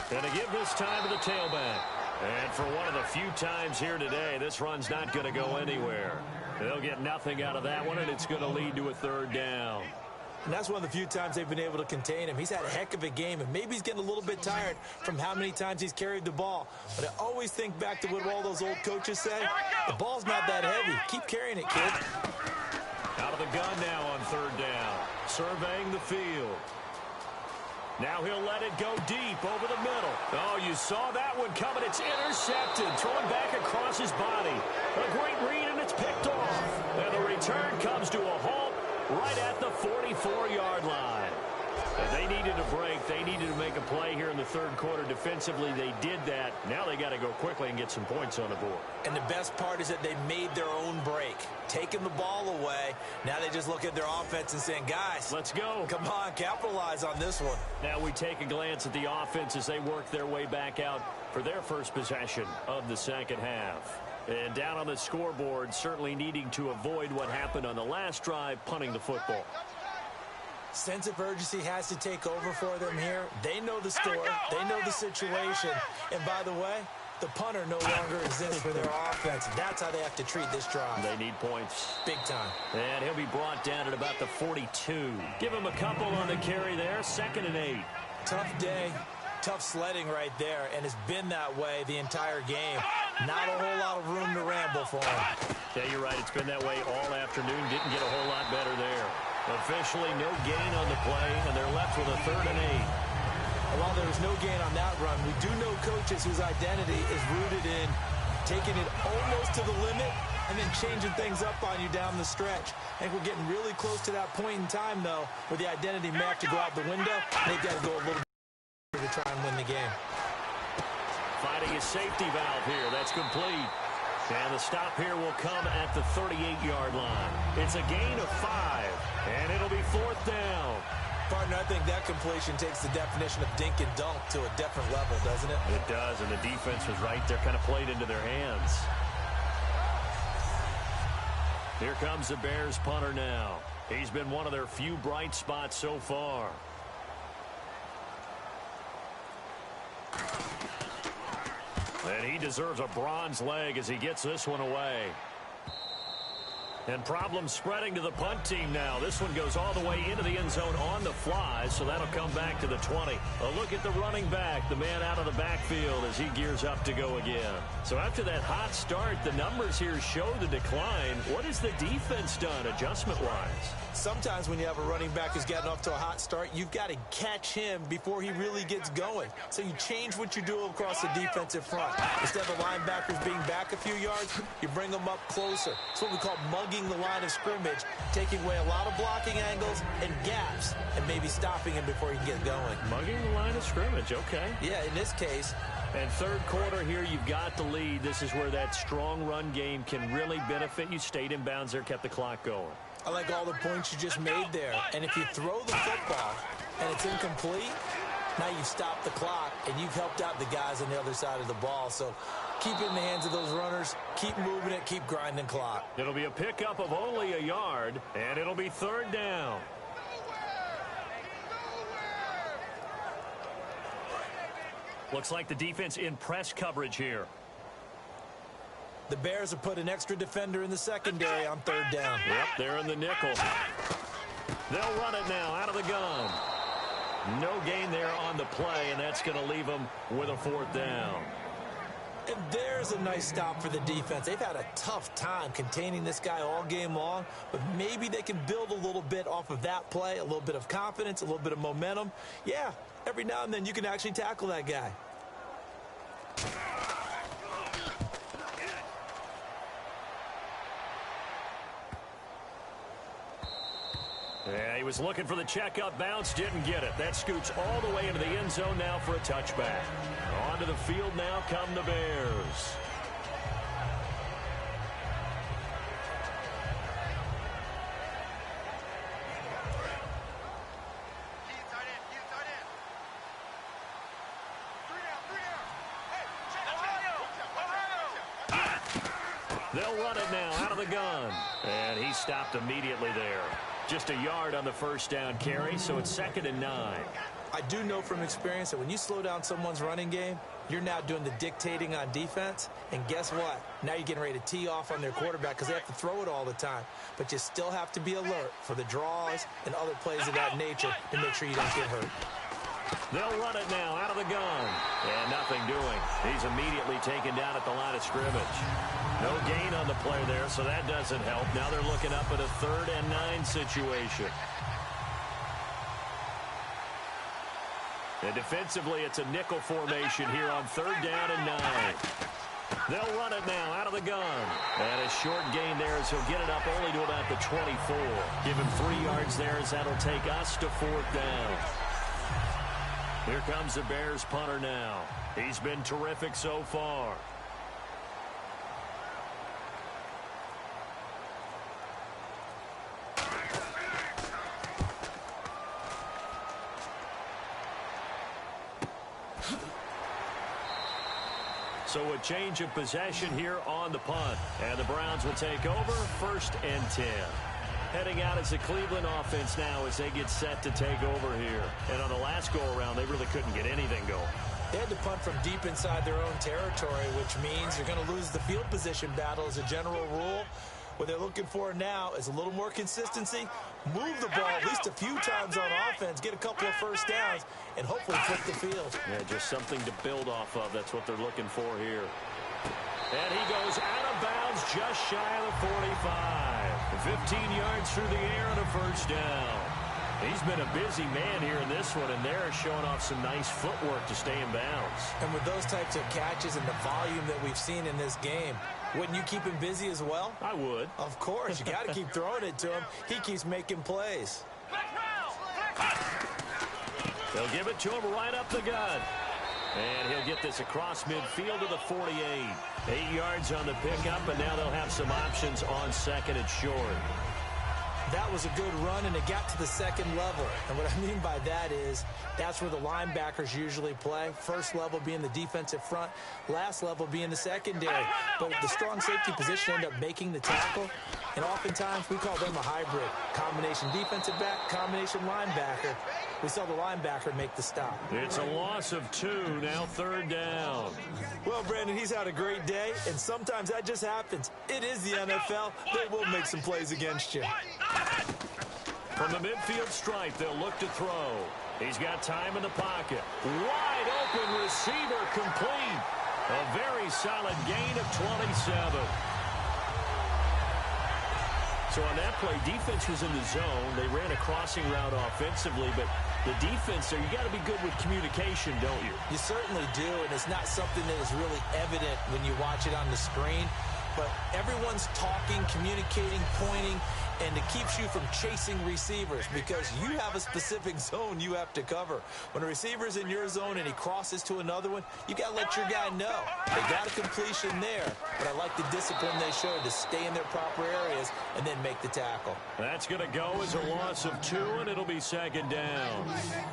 Going to give this time to the tailback. And for one of the few times here today, this run's not going to go anywhere. They'll get nothing out of that one, and it's going to lead to a third down. And that's one of the few times they've been able to contain him. He's had a heck of a game, and maybe he's getting a little bit tired from how many times he's carried the ball. But I always think back to what all those old coaches say. The ball's not that heavy. Keep carrying it, kid. Out of the gun now on third down. Surveying the field. Now he'll let it go deep over the middle. Oh, you saw that one coming. It's intercepted. Thrown back across his body. A great read, and it's picked off. And the return comes to a halt right at the 44-yard line. And they needed a break. They needed to make a play here in the third quarter defensively. They did that. Now they got to go quickly and get some points on the board. And the best part is that they made their own break. Taking the ball away. Now they just look at their offense and saying, guys, let's go. Come on, capitalize on this one. Now we take a glance at the offense as they work their way back out for their first possession of the second half. And down on the scoreboard, certainly needing to avoid what happened on the last drive, punting the football. Sense of urgency has to take over for them here. They know the score. They know the situation. And by the way, the punter no longer exists for their offense. That's how they have to treat this drive. They need points. Big time. And he'll be brought down at about the 42. Give him a couple on the carry there. 2nd and 8. Tough day. tough sledding right there, and it's been that way the entire game. Not a whole lot of room to ramble for him. Yeah, you're right. It's been that way all afternoon. Didn't get a whole lot better there. Officially, no gain on the play, and they're left with a 3rd and 8. While there was no gain on that run, we do know coaches whose identity is rooted in taking it almost to the limit and then changing things up on you down the stretch. I think we're getting really close to that point in time, though, where the identity may have to go out the window. They've got to go a little bit to try and win the game. Finding a safety valve here. That's complete. And the stop here will come at the 38-yard line. It's a gain of 5, and it'll be 4th down. Partner, I think that completion takes the definition of dink and dunk to a different level, doesn't it? It does, and the defense was right there, kind of played into their hands. Here comes the Bears punter now. He's been one of their few bright spots so far. And he deserves a bronze leg as he gets this one away. And problems spreading to the punt team now. This one goes all the way into the end zone on the fly, so that'll come back to the 20. A look at the running back, the man out of the backfield as he gears up to go again. So after that hot start, the numbers here show the decline. What has the defense done adjustment-wise? Sometimes when you have a running back who's getting off to a hot start, you've got to catch him before he really gets going. So you change what you do across the defensive front. Instead of the linebackers being back a few yards, you bring them up closer. It's what we call mugging the line of scrimmage, taking away a lot of blocking angles and gaps, and maybe stopping him before he can get going. Mugging the line of scrimmage, okay. Yeah, in this case. And 3rd quarter here, you've got the lead. This is where that strong run game can really benefit you. Stayed in bounds there, kept the clock going. I like all the points you just made there. And if you throw the football and it's incomplete, now you've stopped the clock and you've helped out the guys on the other side of the ball. So keep it in the hands of those runners. Keep moving it. Keep grinding clock. It'll be a pickup of only a yard, and it'll be 3rd down. Looks like the defense in press coverage here. The Bears have put an extra defender in the secondary on 3rd down. Yep, they're in the nickel. They'll run it now out of the gun. No gain there on the play, and that's going to leave them with a 4th down. And there's a nice stop for the defense. They've had a tough time containing this guy all game long, but maybe they can build a little bit off of that play, a little bit of confidence, a little bit of momentum. Yeah, every now and then you can actually tackle that guy. Yeah, he was looking for the checkup bounce, didn't get it. That scoots all the way into the end zone now for a touchback. Onto the field now come the Bears. They'll run it now out of the gun. And he stopped immediately there. Just a yard on the first down carry, so it's 2nd and 9. I do know from experience that when you slow down someone's running game, you're now doing the dictating on defense. And guess what? Now you're getting ready to tee off on their quarterback because they have to throw it all the time. But you still have to be alert for the draws and other plays of that nature to make sure you don't get hurt. They'll run it now out of the gun. And nothing doing. He's immediately taken down at the line of scrimmage. No gain on the play there, so that doesn't help. Now they're looking up at a 3rd and 9 situation. And defensively, it's a nickel formation here on 3rd down and 9. They'll run it now out of the gun. And a short gain there as he'll get it up only to about the 24. Give him 3 yards there as that'll take us to 4th down. Here comes the Bears punter now. He's been terrific so far. So a change of possession here on the punt. And the Browns will take over 1st and 10. Heading out as the Cleveland offense now as they get set to take over here. And on the last go-around, they really couldn't get anything going. They had to punt from deep inside their own territory, which means you're going to lose the field position battle as a general rule. What they're looking for now is a little more consistency, move the ball at least a few times on offense, get a couple of first downs, and hopefully flip the field. Yeah, just something to build off of. That's what they're looking for here. And he goes out of bounds just shy of the 45. 15 yards through the air and a first down. He's been a busy man here in this one, and they're showing off some nice footwork to stay in bounds. And with those types of catches and the volume that we've seen in this game, wouldn't you keep him busy as well? I would. Of course. You got to keep throwing it to him. He keeps making plays. They'll give it to him right up the gut. And he'll get this across midfield to the 48. 8 yards on the pickup, and now they'll have some options on second and short. That was a good run, and it got to the second level. And what I mean by that is that's where the linebackers usually play. First level being the defensive front, last level being the secondary. But the strong safety position ended up making the tackle, and oftentimes we call them a hybrid. Combination defensive back, combination linebacker. We saw the linebacker make the stop. It's a loss of 2, now third down. Well, Brandon, he's had a great day, and sometimes that just happens. It is the NFL. They will make some plays against you. From the midfield stripe, they'll look to throw. He's got time in the pocket. Wide open receiver complete. A very solid gain of 27. So on that play, defense was in the zone. They ran a crossing route offensively, but the defense there, you got to be good with communication, don't you? You certainly do, and it's not something that is really evident when you watch it on the screen. But everyone's talking, communicating, pointing, and it keeps you from chasing receivers because you have a specific zone you have to cover. When a receiver's in your zone and he crosses to another one, you got to let your guy know. They got a completion there, but I like the discipline they showed to stay in their proper areas and then make the tackle. That's going to go as a loss of 2, and it'll be second down.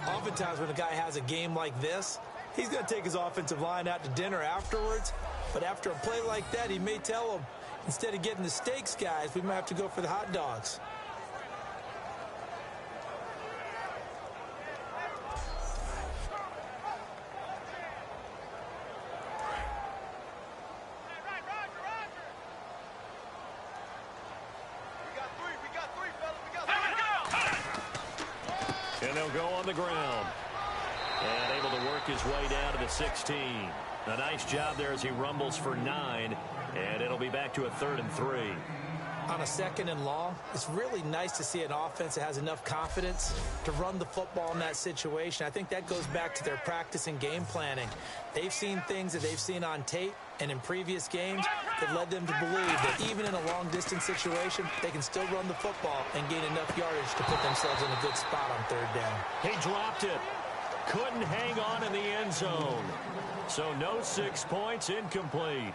Oftentimes when a guy has a game like this, he's going to take his offensive line out to dinner afterwards. But after a play like that, he may tell them, instead of getting the steaks, guys, we might have to go for the hot dogs. We got three, fellas. We got three. And they'll go on the ground. And able to work his way down to the 16. A nice job there as he rumbles for 9. And it'll be back to a 3rd and 3. On a 2nd and long, it's really nice to see an offense that has enough confidence to run the football in that situation. I think that goes back to their practice and game planning. They've seen things that they've seen on tape and in previous games that led them to believe that even in a long-distance situation, they can still run the football and gain enough yardage to put themselves in a good spot on 3rd down. He dropped it. Couldn't hang on in the end zone. So no 6 points, incomplete.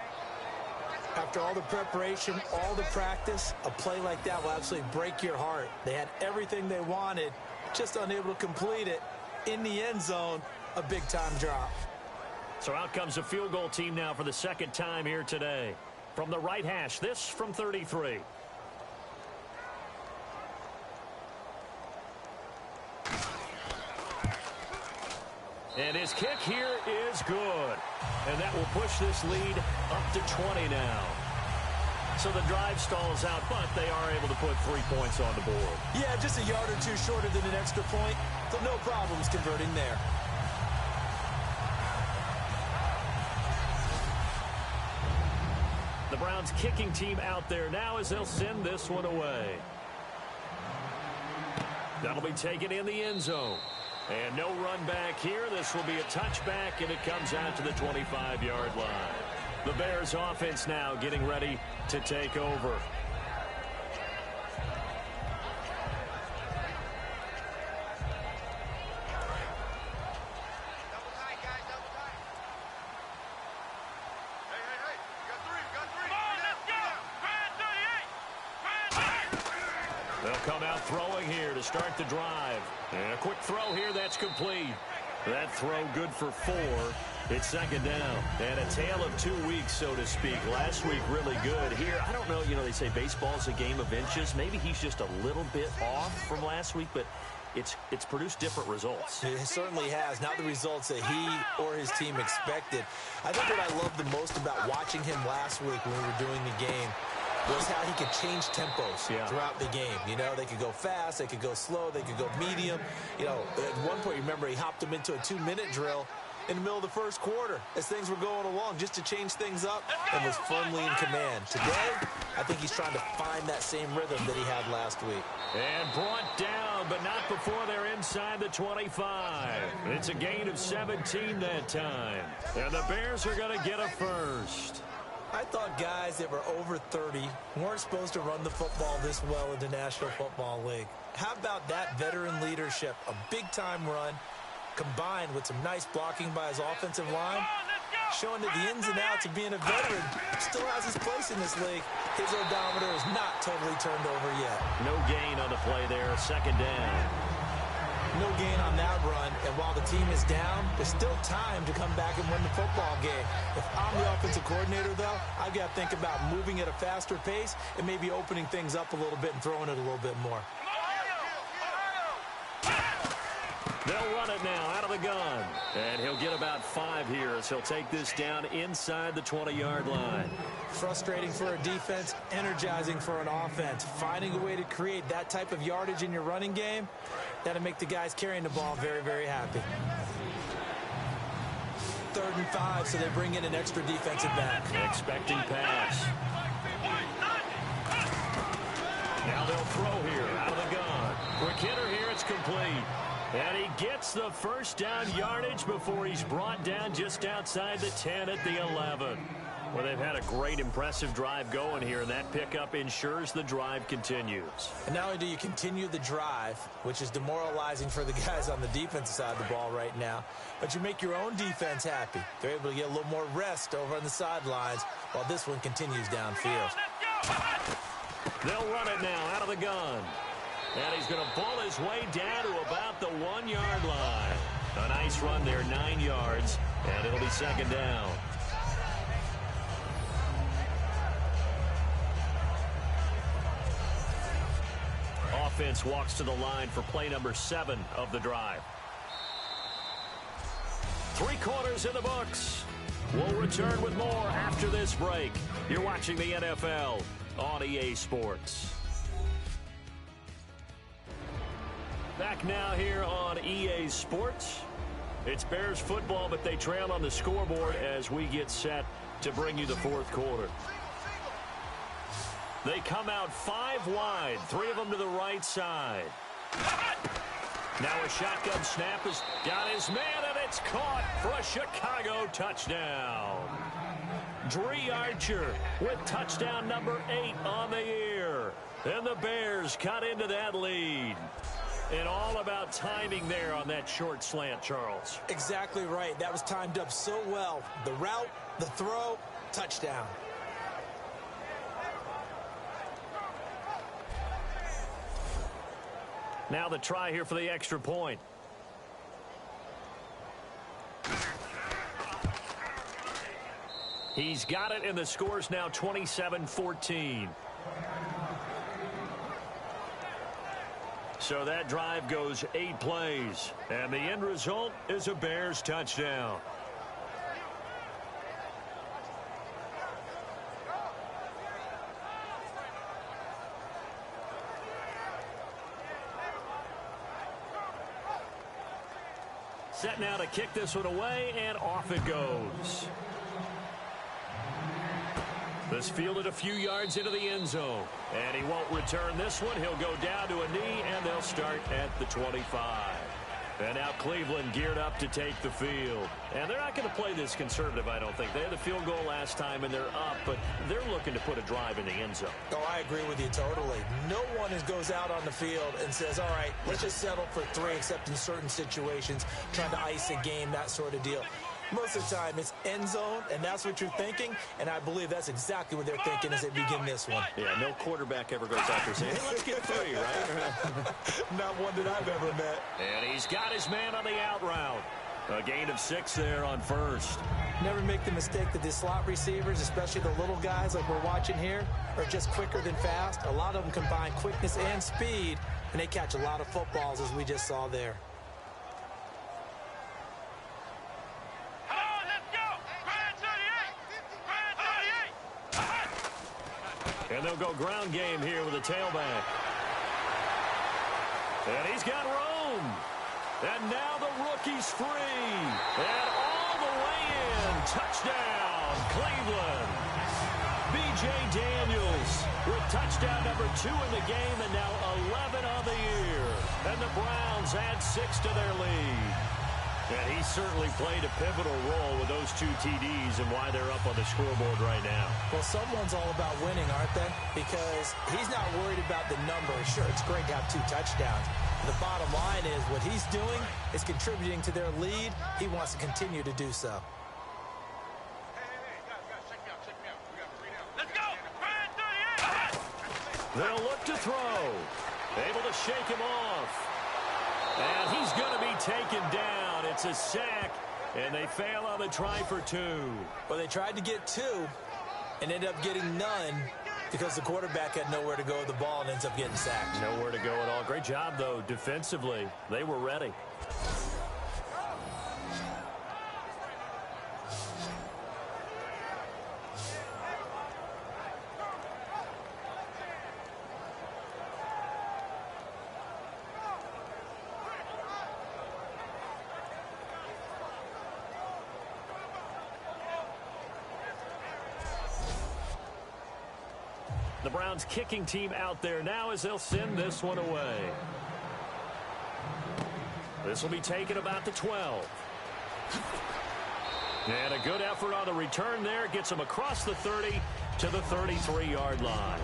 After all the preparation, all the practice, a play like that will absolutely break your heart. They had everything they wanted, just unable to complete it. In the end zone, a big-time drop. So out comes a field goal team now for the 2nd time here today. From the right hash, this from 33. And his kick here is good. And that will push this lead up to 20 now. So the drive stalls out, but they are able to put 3 points on the board. Yeah, just a yard or two shorter than an extra point, so no problems converting there. The Browns kicking team out there now as they'll send this one away. That'll be taken in the end zone. And no run back here. This will be a touchback, and it comes out to the 25-yard line. The Bears offense now getting ready to take over. Double tight, guys, double tight. Hey. We got three. Come on, let's go. Grand 38. They'll come out throwing here to start the drive. And a quick throw here, that's complete. That throw good for 4. It's second down. And a tale of 2 weeks, so to speak. Last week, really good. Here, I don't know, they say baseball's a game of inches. Maybe he's just a little bit off from last week, but it's produced different results. It certainly has. Not the results that he or his team expected. I think what I loved the most about watching him last week when we were doing the game was how he could change tempos throughout the game. You know, they could go fast, they could go slow, they could go medium. You know, at one point, remember, he hopped them into a 2-minute drill in the middle of the first quarter as things were going along just to change things up and was firmly in command. Today, I think he's trying to find that same rhythm that he had last week. And brought down, but not before they're inside the 25. It's a gain of 17 that time. And the Bears are going to get a first. I thought guys that were over 30 weren't supposed to run the football this well in the National Football League. How about that veteran leadership? A big-time run combined with some nice blocking by his offensive line, showing that the ins and outs of being a veteran still has his place in this league. His odometer is not totally turned over yet. No gain on the play there, second down. No gain on that run, and while the team is down, there's still time to come back and win the football game. If I'm the offensive coordinator, though, I've got to think about moving at a faster pace and maybe opening things up a little bit and throwing it a little bit more. They'll run it now out of the gun. And he'll get about 5 here as he'll take this down inside the 20-yard line. Frustrating for a defense, energizing for an offense. Finding a way to create that type of yardage in your running game, that'll make the guys carrying the ball very, very happy. 3rd and 5, so they bring in an extra defensive back. Expecting pass. Now they'll throw here out of the gun. Quick hitter here, it's complete. And he gets the first down yardage before he's brought down just outside the 10 at the 11. Well, they've had a great, impressive drive going here, and that pickup ensures the drive continues. And not only do you continue the drive, which is demoralizing for the guys on the defensive side of the ball right now, but you make your own defense happy. They're able to get a little more rest over on the sidelines while this one continues downfield. They'll run it now out of the gun. And he's going to pull his way down to about the 1-yard line. A nice run there, 9 yards, and it'll be second down. Offense walks to the line for play number 7 of the drive. 3 quarters in the books. We'll return with more after this break. You're watching the NFL on EA Sports. Back now here on EA Sports. It's Bears football, but they trail on the scoreboard as we get set to bring you the 4th quarter. They come out 5 wide, 3 of them to the right side. Now a shotgun snap has got his man, and it's caught for a Chicago touchdown. Dree Archer with touchdown number 8 on the year. And the Bears cut into that lead. And all about timing there on that short slant, Charles. Exactly right. That was timed up so well. The route, the throw, touchdown. Now the try here for the extra point. He's got it, and the score's now 27-14. So that drive goes 8 plays, and the end result is a Bears touchdown. Set now to kick this one away, and off it goes. This fielded a few yards into the end zone. And he won't return this one. He'll go down to a knee, and they'll start at the 25. And now Cleveland geared up to take the field. And they're not going to play this conservative, I don't think. They had the field goal last time, and they're up, but they're looking to put a drive in the end zone. Oh, I agree with you totally. No one goes out on the field and says, all right, let's just settle for 3, except in certain situations, trying to ice a game, that sort of deal. Most of the time, it's end zone, and that's what you're thinking, and I believe that's exactly what they're thinking as they begin this one. Yeah, no quarterback ever goes out there saying, hey, let's get 3, right? Not one that I've ever met. And he's got his man on the out route. A gain of 6 there on first. Never make the mistake that the slot receivers, especially the little guys like we're watching here, are just quicker than fast. A lot of them combine quickness and speed, and they catch a lot of footballs, as we just saw there. And they'll go ground game here with a tailback. And he's got room. And now the rookie's free. And all the way in. Touchdown, Cleveland. B.J. Daniels with touchdown number 2 in the game and now 11 on the year. And the Browns add 6 to their lead. And he certainly played a pivotal role with those 2 TDs and why they're up on the scoreboard right now. Well, someone's all about winning, aren't they? Because he's not worried about the number. Sure, it's great to have 2 touchdowns. The bottom line is what he's doing is contributing to their lead. He wants to continue to do so. Let's go! They'll look to throw. Able to shake him off. And he's going to be taken down. It's a sack, and they fail on the try for 2. Well, they tried to get 2 and ended up getting none because the quarterback had nowhere to go with the ball and ends up getting sacked. Nowhere to go at all. Great job, though, defensively. They were ready. The Browns kicking team out there now as they'll send this one away. This will be taken about the 12. And a good effort on the return there. Gets them across the 30 to the 33-yard line.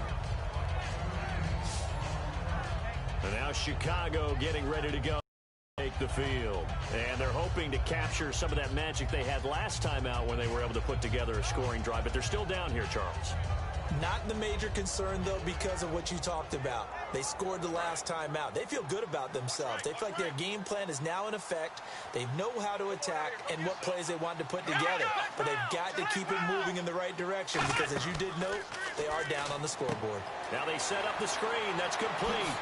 And now Chicago getting ready to go. Take the field. And they're hoping to capture some of that magic they had last time out when they were able to put together a scoring drive. But they're still down here, Charles. Not the major concern, though, because of what you talked about. They scored the last time out. They feel good about themselves. They feel like their game plan is now in effect. They know how to attack and what plays they want to put together. But they've got to keep it moving in the right direction because, as you did note, they are down on the scoreboard. Now they set up the screen. That's complete.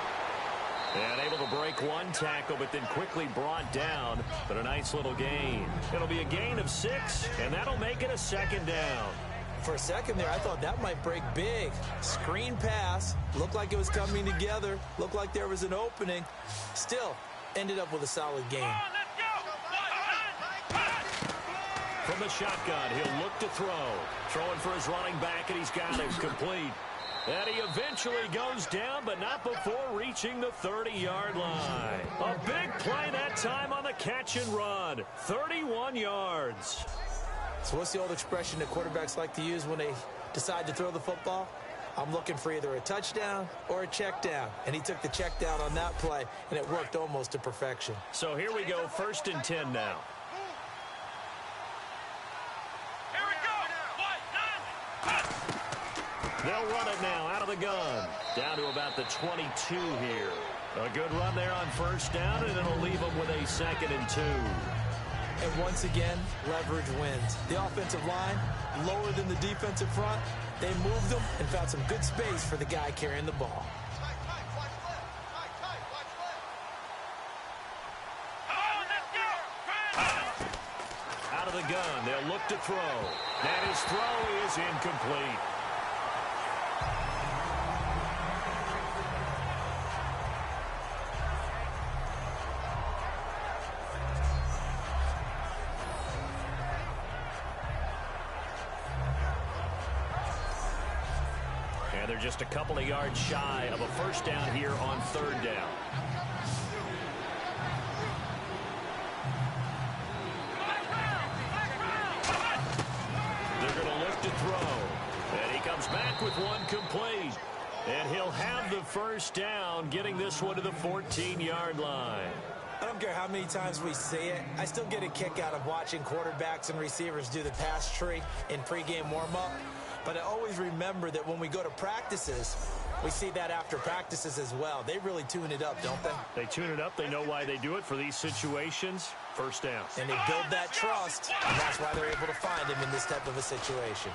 And able to break one tackle, but then quickly brought down. But a nice little gain. It'll be a gain of 6, and that'll make it a second down. For a second there, I thought that might break big. Screen pass. Looked like it was coming together. Looked like there was an opening. Still, ended up with a solid gain. From the shotgun, he'll look to throw. Throwing for his running back, and he's got it complete. And he eventually goes down, but not before reaching the 30-yard line. A big play that time on the catch and run. 31 yards. So what's the old expression that quarterbacks like to use when they decide to throw the football? I'm looking for either a touchdown or a check down. And he took the check down on that play, and it worked almost to perfection. So here we go, 1st and 10 now. Here we go! They'll run it now out of the gun. Down to about the 22 here. A good run there on 1st down, and it'll leave them with a 2nd and 2. And once again, leverage wins. The offensive line, lower than the defensive front. They moved them and found some good space for the guy carrying the ball. Out of the gun, they'll look to throw. And his throw is incomplete. And they're just a couple of yards shy of a 1st down here on 3rd down. They're going to look to throw. And he comes back with one complete. And he'll have the 1st down, getting this one to the 14-yard line. I don't care how many times we see it. I still get a kick out of watching quarterbacks and receivers do the pass tree in pregame warm-up. But I always remember that when we go to practices, we see that after practices as well. They really tune it up, don't they? They tune it up. They know why they do it for these situations. 1st down. And they build that trust, and that's why they're able to find him in this type of a situation.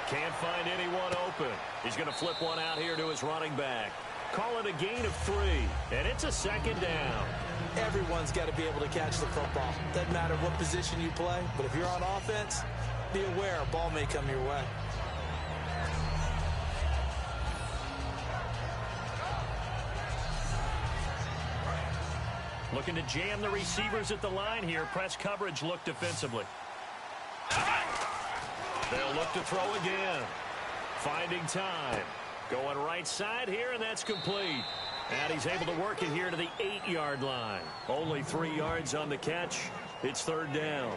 Can't find anyone open. He's going to flip one out here to his running back. Call it a gain of 3, and it's a 2nd down. Everyone's got to be able to catch the football. Doesn't matter what position you play, but if you're on offense, be aware a ball may come your way. Looking to jam the receivers at the line here. Press coverage look defensively. They'll look to throw again. Finding time. Going right side here, and that's complete. And he's able to work it here to the 8-yard line. Only 3 yards on the catch. It's third down.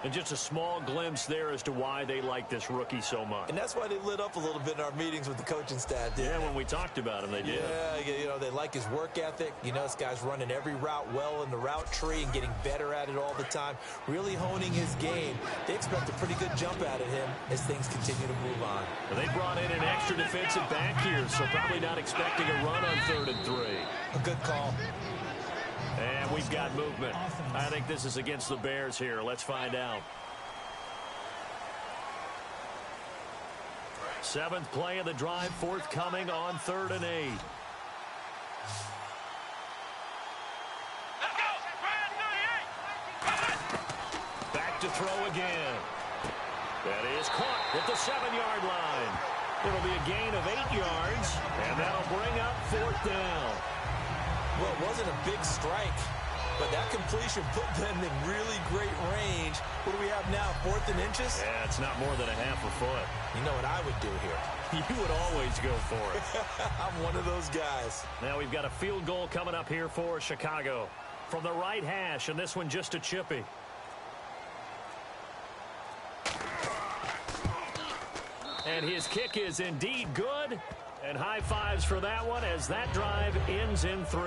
And just a small glimpse there as to why they like this rookie so much. And that's why they lit up a little bit in our meetings with the coaching staff. Yeah, when we talked about him, they did. Yeah, you know, they like his work ethic. You know, this guy's running every route well in the route tree and getting better at it all the time, really honing his game. They expect a pretty good jump out of him as things continue to move on. And they brought in an extra defensive back here, so probably not expecting a run on 3rd and 3. A good call. And we've got movement. I think this is against the Bears here. Let's find out. 7th play of the drive forthcoming on 3rd and 8. Back to throw again. That is caught at the 7-yard line. It'll be a gain of 8 yards, and that'll bring up 4th down. Well, it wasn't a big strike, but that completion put them in really great range. What do we have now, 4th and inches? Yeah, it's not more than a half a foot. You know what I would do here? You would always go for it. I'm one of those guys. Now we've got a field goal coming up here for Chicago. From the right hash, and this one just a chippy. And his kick is indeed good. And high fives for that one as that drive ends in 3.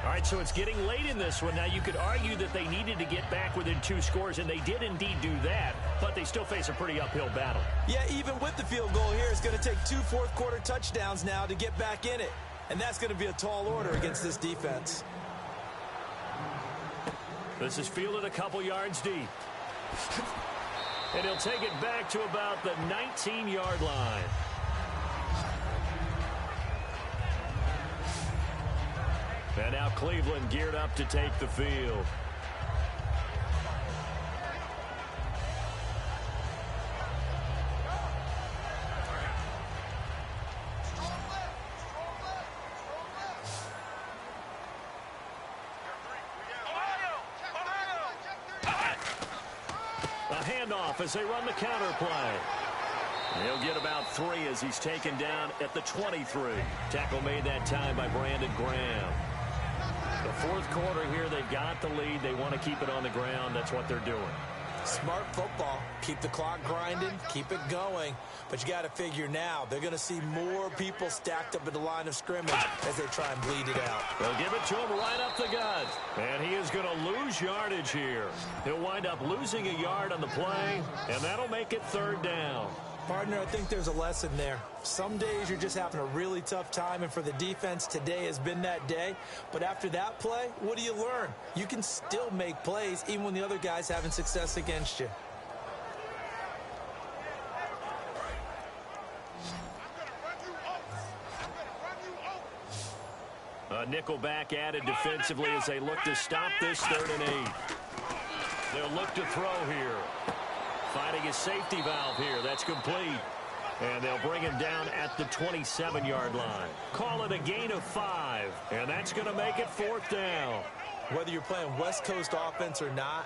All right, so it's getting late in this one. Now, you could argue that they needed to get back within 2 scores, and they did indeed do that, but they still face a pretty uphill battle. Yeah, even with the field goal here, it's going to take 2 fourth-quarter touchdowns now to get back in it. And that's going to be a tall order against this defense. This is fielded a couple yards deep. And he'll take it back to about the 19-yard line. And now Cleveland geared up to take the field. A handoff as they run the counter play. He'll get about 3 as he's taken down at the 23. Tackle made that time by Brandon Graham. The 4th quarter here, they've got the lead. They want to keep it on the ground. That's what they're doing. Smart football. Keep the clock grinding. Keep it going. But you got to figure now, they're going to see more people stacked up at the line of scrimmage as they try and bleed it out. They'll give it to him right up the gut. And he is going to lose yardage here. He'll wind up losing a yard on the play, and that'll make it 3rd down. Partner, I think there's a lesson there. Some days you're just having a really tough time, and for the defense, today has been that day. But after that play, what do you learn? You can still make plays even when the other guy's having success against you. A nickel back added defensively as they look to stop this 3rd and 8. They'll look to throw here. Finding his safety valve here. That's complete. And they'll bring him down at the 27-yard line. Call it a gain of 5. And that's going to make it 4th down. Whether you're playing West Coast offense or not,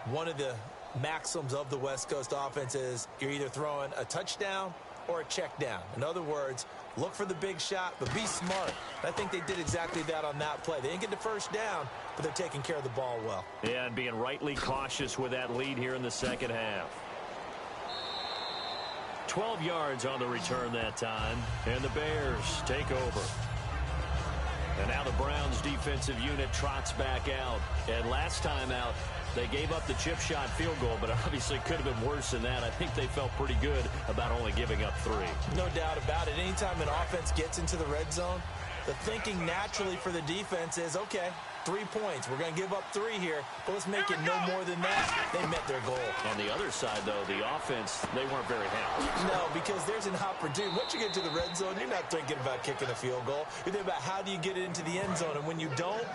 one of the maxims of the West Coast offense is you're either throwing a touchdown or a check down. In other words, look for the big shot, but be smart. I think they did exactly that on that play. They didn't get the first down, but they're taking care of the ball well. Yeah, and being rightly cautious with that lead here in the second half. 12 yards on the return that time, and the Bears take over. And now the Browns defensive unit trots back out. And last time out, they gave up the chip shot field goal, but obviously could have been worse than that. I think they felt pretty good about only giving up 3. No doubt about it. Anytime an offense gets into the red zone, the thinking naturally for the defense is, okay, 3 points. We're going to give up 3 here, but let's make it no more than that. They met their goal. On the other side, though, the offense, they weren't very happy. No, because there's an opportunity. Once you get to the red zone, you're not thinking about kicking a field goal. You're thinking about how do you get it into the end zone, and when you don't,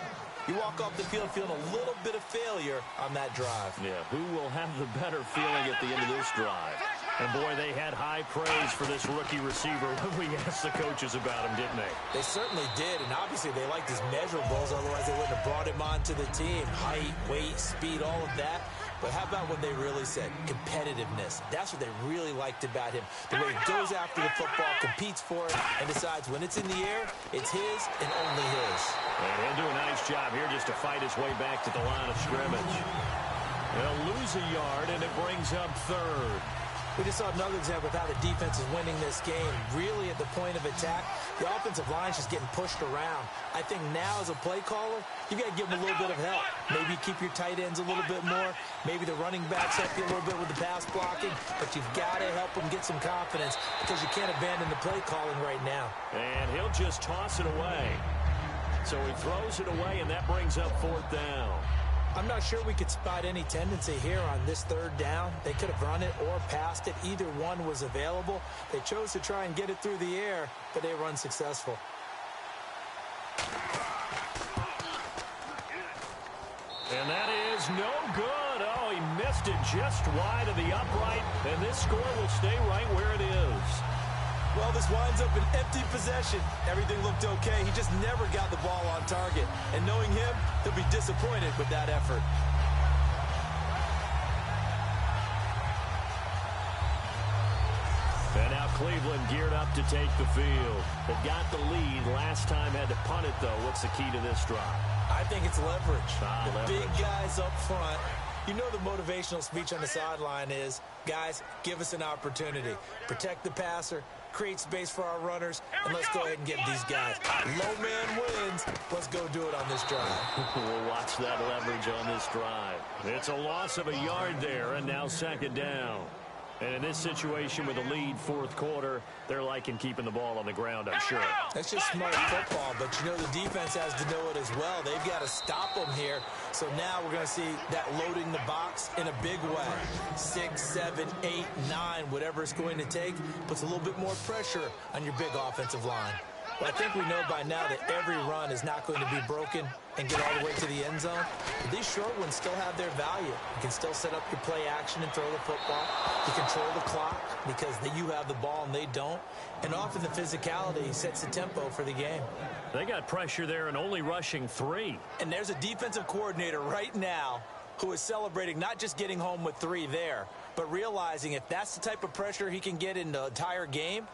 you walk off the field feeling a little bit of failure on that drive. Yeah, who will have the better feeling at the end of this drive? And, boy, they had high praise for this rookie receiver when we asked the coaches about him, didn't they? They certainly did, and obviously they liked his measurables, otherwise they wouldn't have brought him to the team. Height, weight, speed, all of that. But how about what they really said? Competitiveness. That's what they really liked about him. The way he goes after the football, competes for it, and decides when it's in the air, it's his and only his. And he'll do a nice job here just to fight his way back to the line of scrimmage. They'll lose a yard, and it brings up third. We just saw another example of how the defense is winning this game. Really at the point of attack, the offensive line's just getting pushed around. I think now as a play caller, you got to give them a little bit of help. Maybe keep your tight ends a little bit more. Maybe the running backs help you a little bit with the pass blocking. But you've got to help them get some confidence because you can't abandon the play calling right now. And he'll just toss it away. So he throws it away, and that brings up fourth down. I'm not sure we could spot any tendency here on this third down. They could have run it or passed it. Either one was available. They chose to try and get it through the air, but they were unsuccessful. And that is no good. Oh, he missed it just wide of the upright, and this score will stay right where it is. Well, this winds up an empty possession. Everything looked okay. He just never got the ball on target. And knowing him, he'll be disappointed with that effort. And now Cleveland geared up to take the field. They've got the lead. Last time had to punt it, though. What's the key to this drive? I think it's leverage. Leverage. Big guys up front. You know the motivational speech on the sideline is, guys, give us an opportunity. Protect the passer, create space for our runners, and let's go ahead and get these guys. Low man wins. Let's go do it on this drive. We'll watch that leverage on this drive. It's a loss of a yard there, and now second down. And in this situation with a lead fourth quarter, they're liking keeping the ball on the ground, I'm sure. That's just smart football, but you know the defense has to know it as well. They've got to stop them here. So now we're going to see that loading the box in a big way. 6, 7, 8, 9, whatever it's going to take, puts a little bit more pressure on your big offensive line. But I think we know by now that every run is not going to be broken and get all the way to the end zone. But these short ones still have their value. You can still set up your play action and throw the football. You control the clock because you have the ball and they don't. And often the physicality sets the tempo for the game. They got pressure there and only rushing 3. And there's a defensive coordinator right now who is celebrating not just getting home with 3 there, but realizing if that's the type of pressure he can get in the entire game,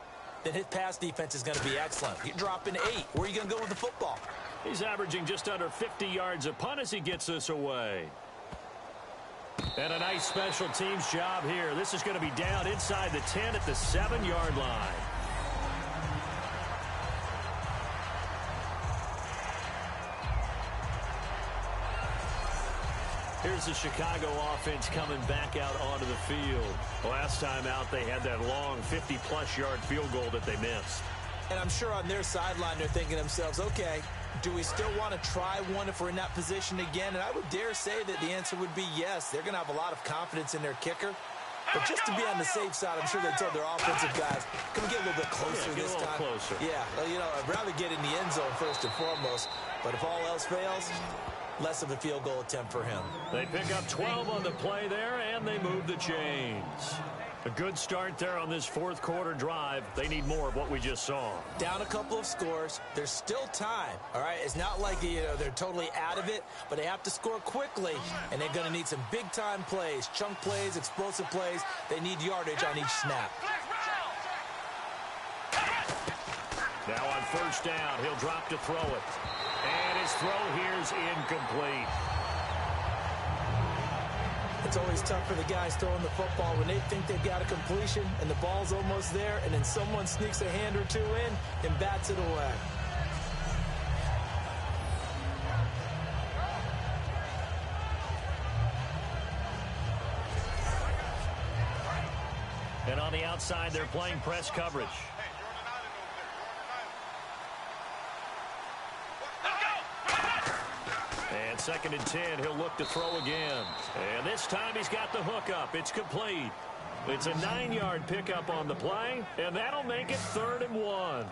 then his pass defense is going to be excellent. You're dropping 8. Where are you going to go with the football? He's averaging just under 50 yards a punt as he gets this away. And a nice special teams job here. This is going to be down inside the 10 at the 7-yard line. Here's the Chicago offense coming back out onto the field. Last time out, they had that long 50-plus yard field goal that they missed. And I'm sure on their sideline, they're thinking to themselves, okay, do we still want to try one if we're in that position again? And I would dare say that the answer would be yes. They're going to have a lot of confidence in their kicker. But just to be on the safe side, I'm sure they told their offensive guys, can we get a little bit closer this time? Closer. Yeah, well, you know, I'd rather get in the end zone first and foremost. But if all else fails, less of a field goal attempt for him. They pick up 12 on the play there, and they move the chains. A good start there on this fourth quarter drive. They need more of what we just saw. Down a couple of scores. There's still time, all right? It's not like, you know, they're totally out of it, but they have to score quickly, and they're going to need some big-time plays, chunk plays, explosive plays. They need yardage on each snap. Now on first down, he'll drop to throw it. And his throw here's incomplete. It's always tough for the guys throwing the football when they think they've got a completion and the ball's almost there, and then someone sneaks a hand or two in and bats it away. And on the outside, they're playing press coverage. And 2nd and 10, he'll look to throw again. And this time he's got the hook up. It's complete. It's a 9-yard pickup on the play, and that'll make it 3rd and 1.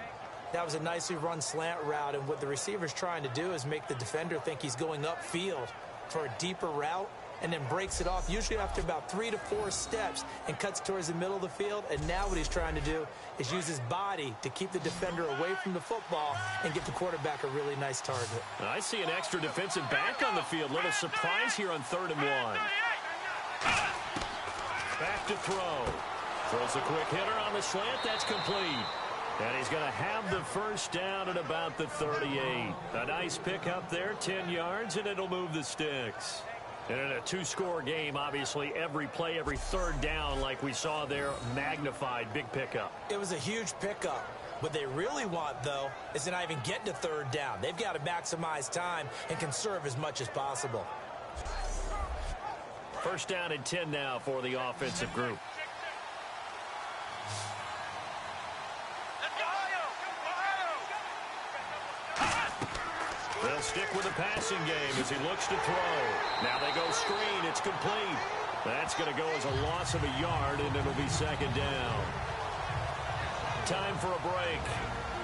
That was a nicely run slant route, and what the receiver's trying to do is make the defender think he's going upfield for a deeper route, and then breaks it off, usually after about 3 to 4 steps, and cuts towards the middle of the field. And now what he's trying to do is use his body to keep the defender away from the football and get the quarterback a really nice target. I see an extra defensive back on the field. Little surprise here on 3rd and 1. Back to throw. Throws a quick hitter on the slant. That's complete. And he's going to have the first down at about the 38. A nice pickup there, 10 yards, and it'll move the sticks. And in a 2-score game, obviously, every play, every 3rd down, like we saw there, magnified, big pickup. It was a huge pickup. What they really want, though, is to not even get to 3rd down. They've got to maximize time and conserve as much as possible. First down and 10 now for the offensive group. They'll stick with the passing game as he looks to throw. Now they go screen. It's complete. That's going to go as a loss of a yard, and it'll be 2nd down. Time for a break.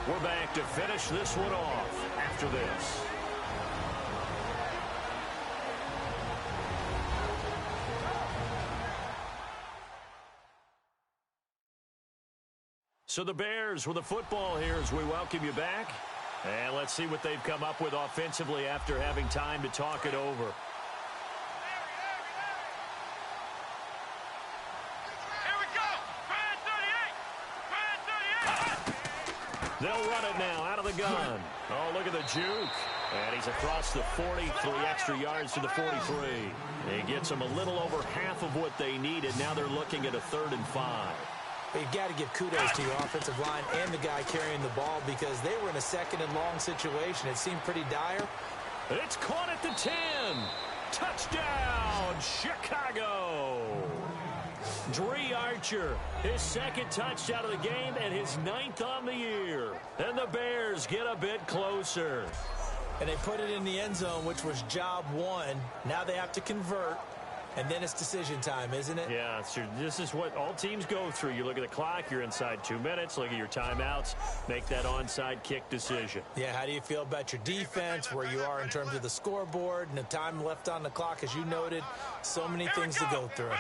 We're back to finish this one off after this. So the Bears with the football here as we welcome you back. And let's see what they've come up with offensively after having time to talk it over. Here we go. Try 38. They'll run it now out of the gun. Oh, look at the juke. And he's across the 40, 3 extra yards to the 43. He gets them a little over half of what they needed. Now they're looking at a 3rd and 5. But you've got to give kudos to your offensive line and the guy carrying the ball because they were in a 2nd and long situation. It seemed pretty dire. It's caught at the 10. Touchdown, Chicago. Dree Archer, his 2nd touchdown of the game and his 9th on the year. And the Bears get a bit closer. And they put it in the end zone, which was job 1. Now they have to convert. And then it's decision time, isn't it? Yeah, so this is what all teams go through. You look at the clock, you're inside 2 minutes, look at your timeouts, make that onside kick decision. Yeah, how do you feel about your defense, where you are in terms of the scoreboard, and the time left on the clock, as you noted? So many things to go through.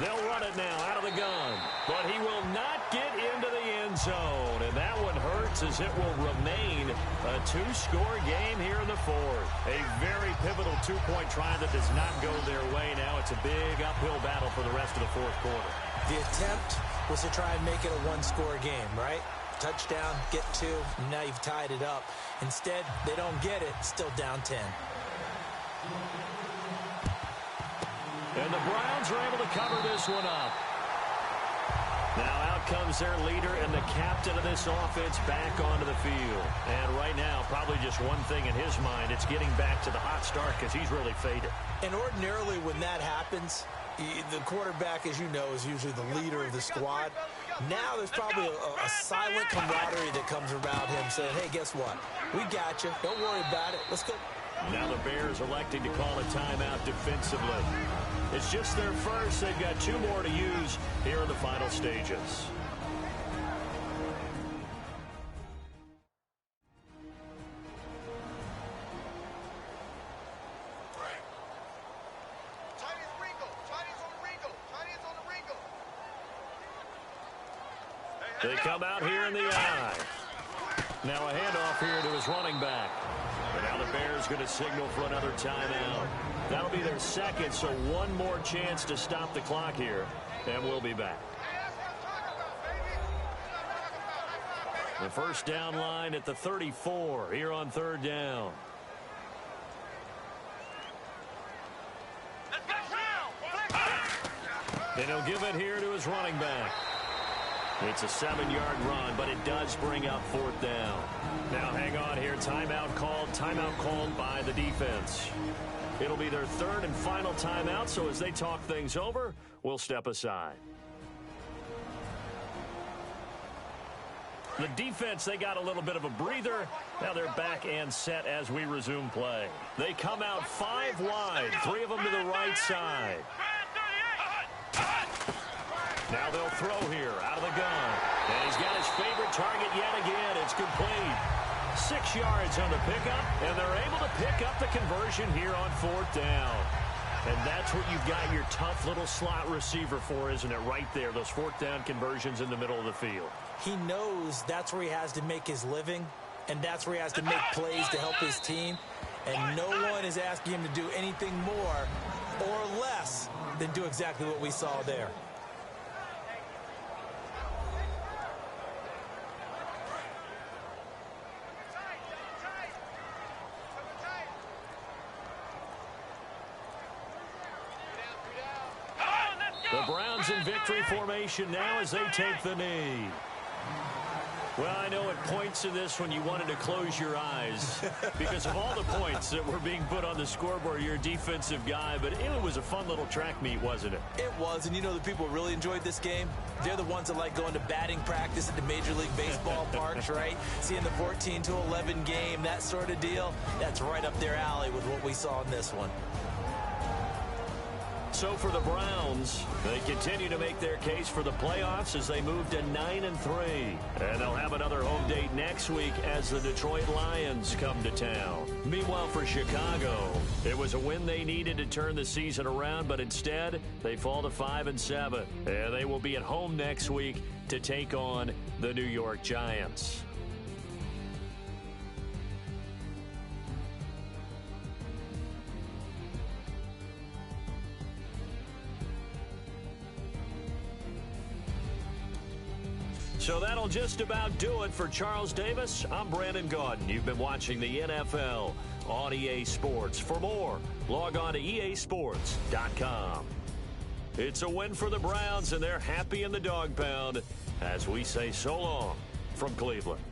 They'll run it now out of the gun, but he will not get into the end zone. And that one hurts as it will remain a 2-score game here in the 4th. A very pivotal 2-point try that does not go their way. Now it's a big uphill battle for the rest of the 4th quarter. The attempt was to try and make it a 1-score game, right? Touchdown, get 2, and now you've tied it up. Instead, they don't get it, still down 10. And the Browns are able to cover this one up. Now out comes their leader and the captain of this offense back onto the field. And right now, probably just one thing in his mind, it's getting back to the hot start because he's really faded. And ordinarily when that happens, the quarterback, as you know, is usually the leader of the squad. Now there's probably a silent camaraderie that comes around him saying, hey, guess what? We got you. Don't worry about it. Let's go. Now the Bears electing to call a timeout defensively. It's just their first. They've got 2 more to use here in the final stages. They come out here in the eye. Now a handoff here to his running back. And now the Bears going to signal for another timeout. That'll be their 2nd, so 1 more chance to stop the clock here. And we'll be back. The first down line at the 34 here on 3rd down. And he'll give it here to his running back. It's a 7-yard run, but it does bring up 4th down. Now hang on here. Timeout called by the defense. It'll be their 3rd and final timeout, so as they talk things over, we'll step aside. The defense, they got a little bit of a breather. Now they're back and set as we resume play. They come out 5 wide, 3 of them to the right side. Now they'll throw here out of the gun. And he's got his favorite target yet again. It's complete. 6 yards on the pickup, and they're able to pick up the conversion here on 4th down. And that's what you've got your tough little slot receiver for, isn't it? Right there, those 4th down conversions in the middle of the field. He knows that's where he has to make his living, and that's where he has to make plays to help his team. And no one is asking him to do anything more or less than do exactly what we saw there. The Browns in victory formation now as they take the knee. Well, I know at points in this when you wanted to close your eyes because of all the points that were being put on the scoreboard. You're a defensive guy, but it was a fun little track meet, wasn't it? It was, and you know the people who really enjoyed this game? They're the ones that like going to batting practice at the Major League Baseball parks, right? Seeing the 14-11 game, that sort of deal. That's right up their alley with what we saw in this one. So for the Browns, they continue to make their case for the playoffs as they move to 9-3. And they'll have another home date next week as the Detroit Lions come to town. Meanwhile, for Chicago, it was a win they needed to turn the season around, but instead they fall to 5-7. And they will be at home next week to take on the New York Giants. So that'll just about do it for Charles Davis. I'm Brandon Gaudin. You've been watching the NFL on EA Sports. For more, log on to easports.com. It's a win for the Browns, and they're happy in the dog pound as we say so long from Cleveland.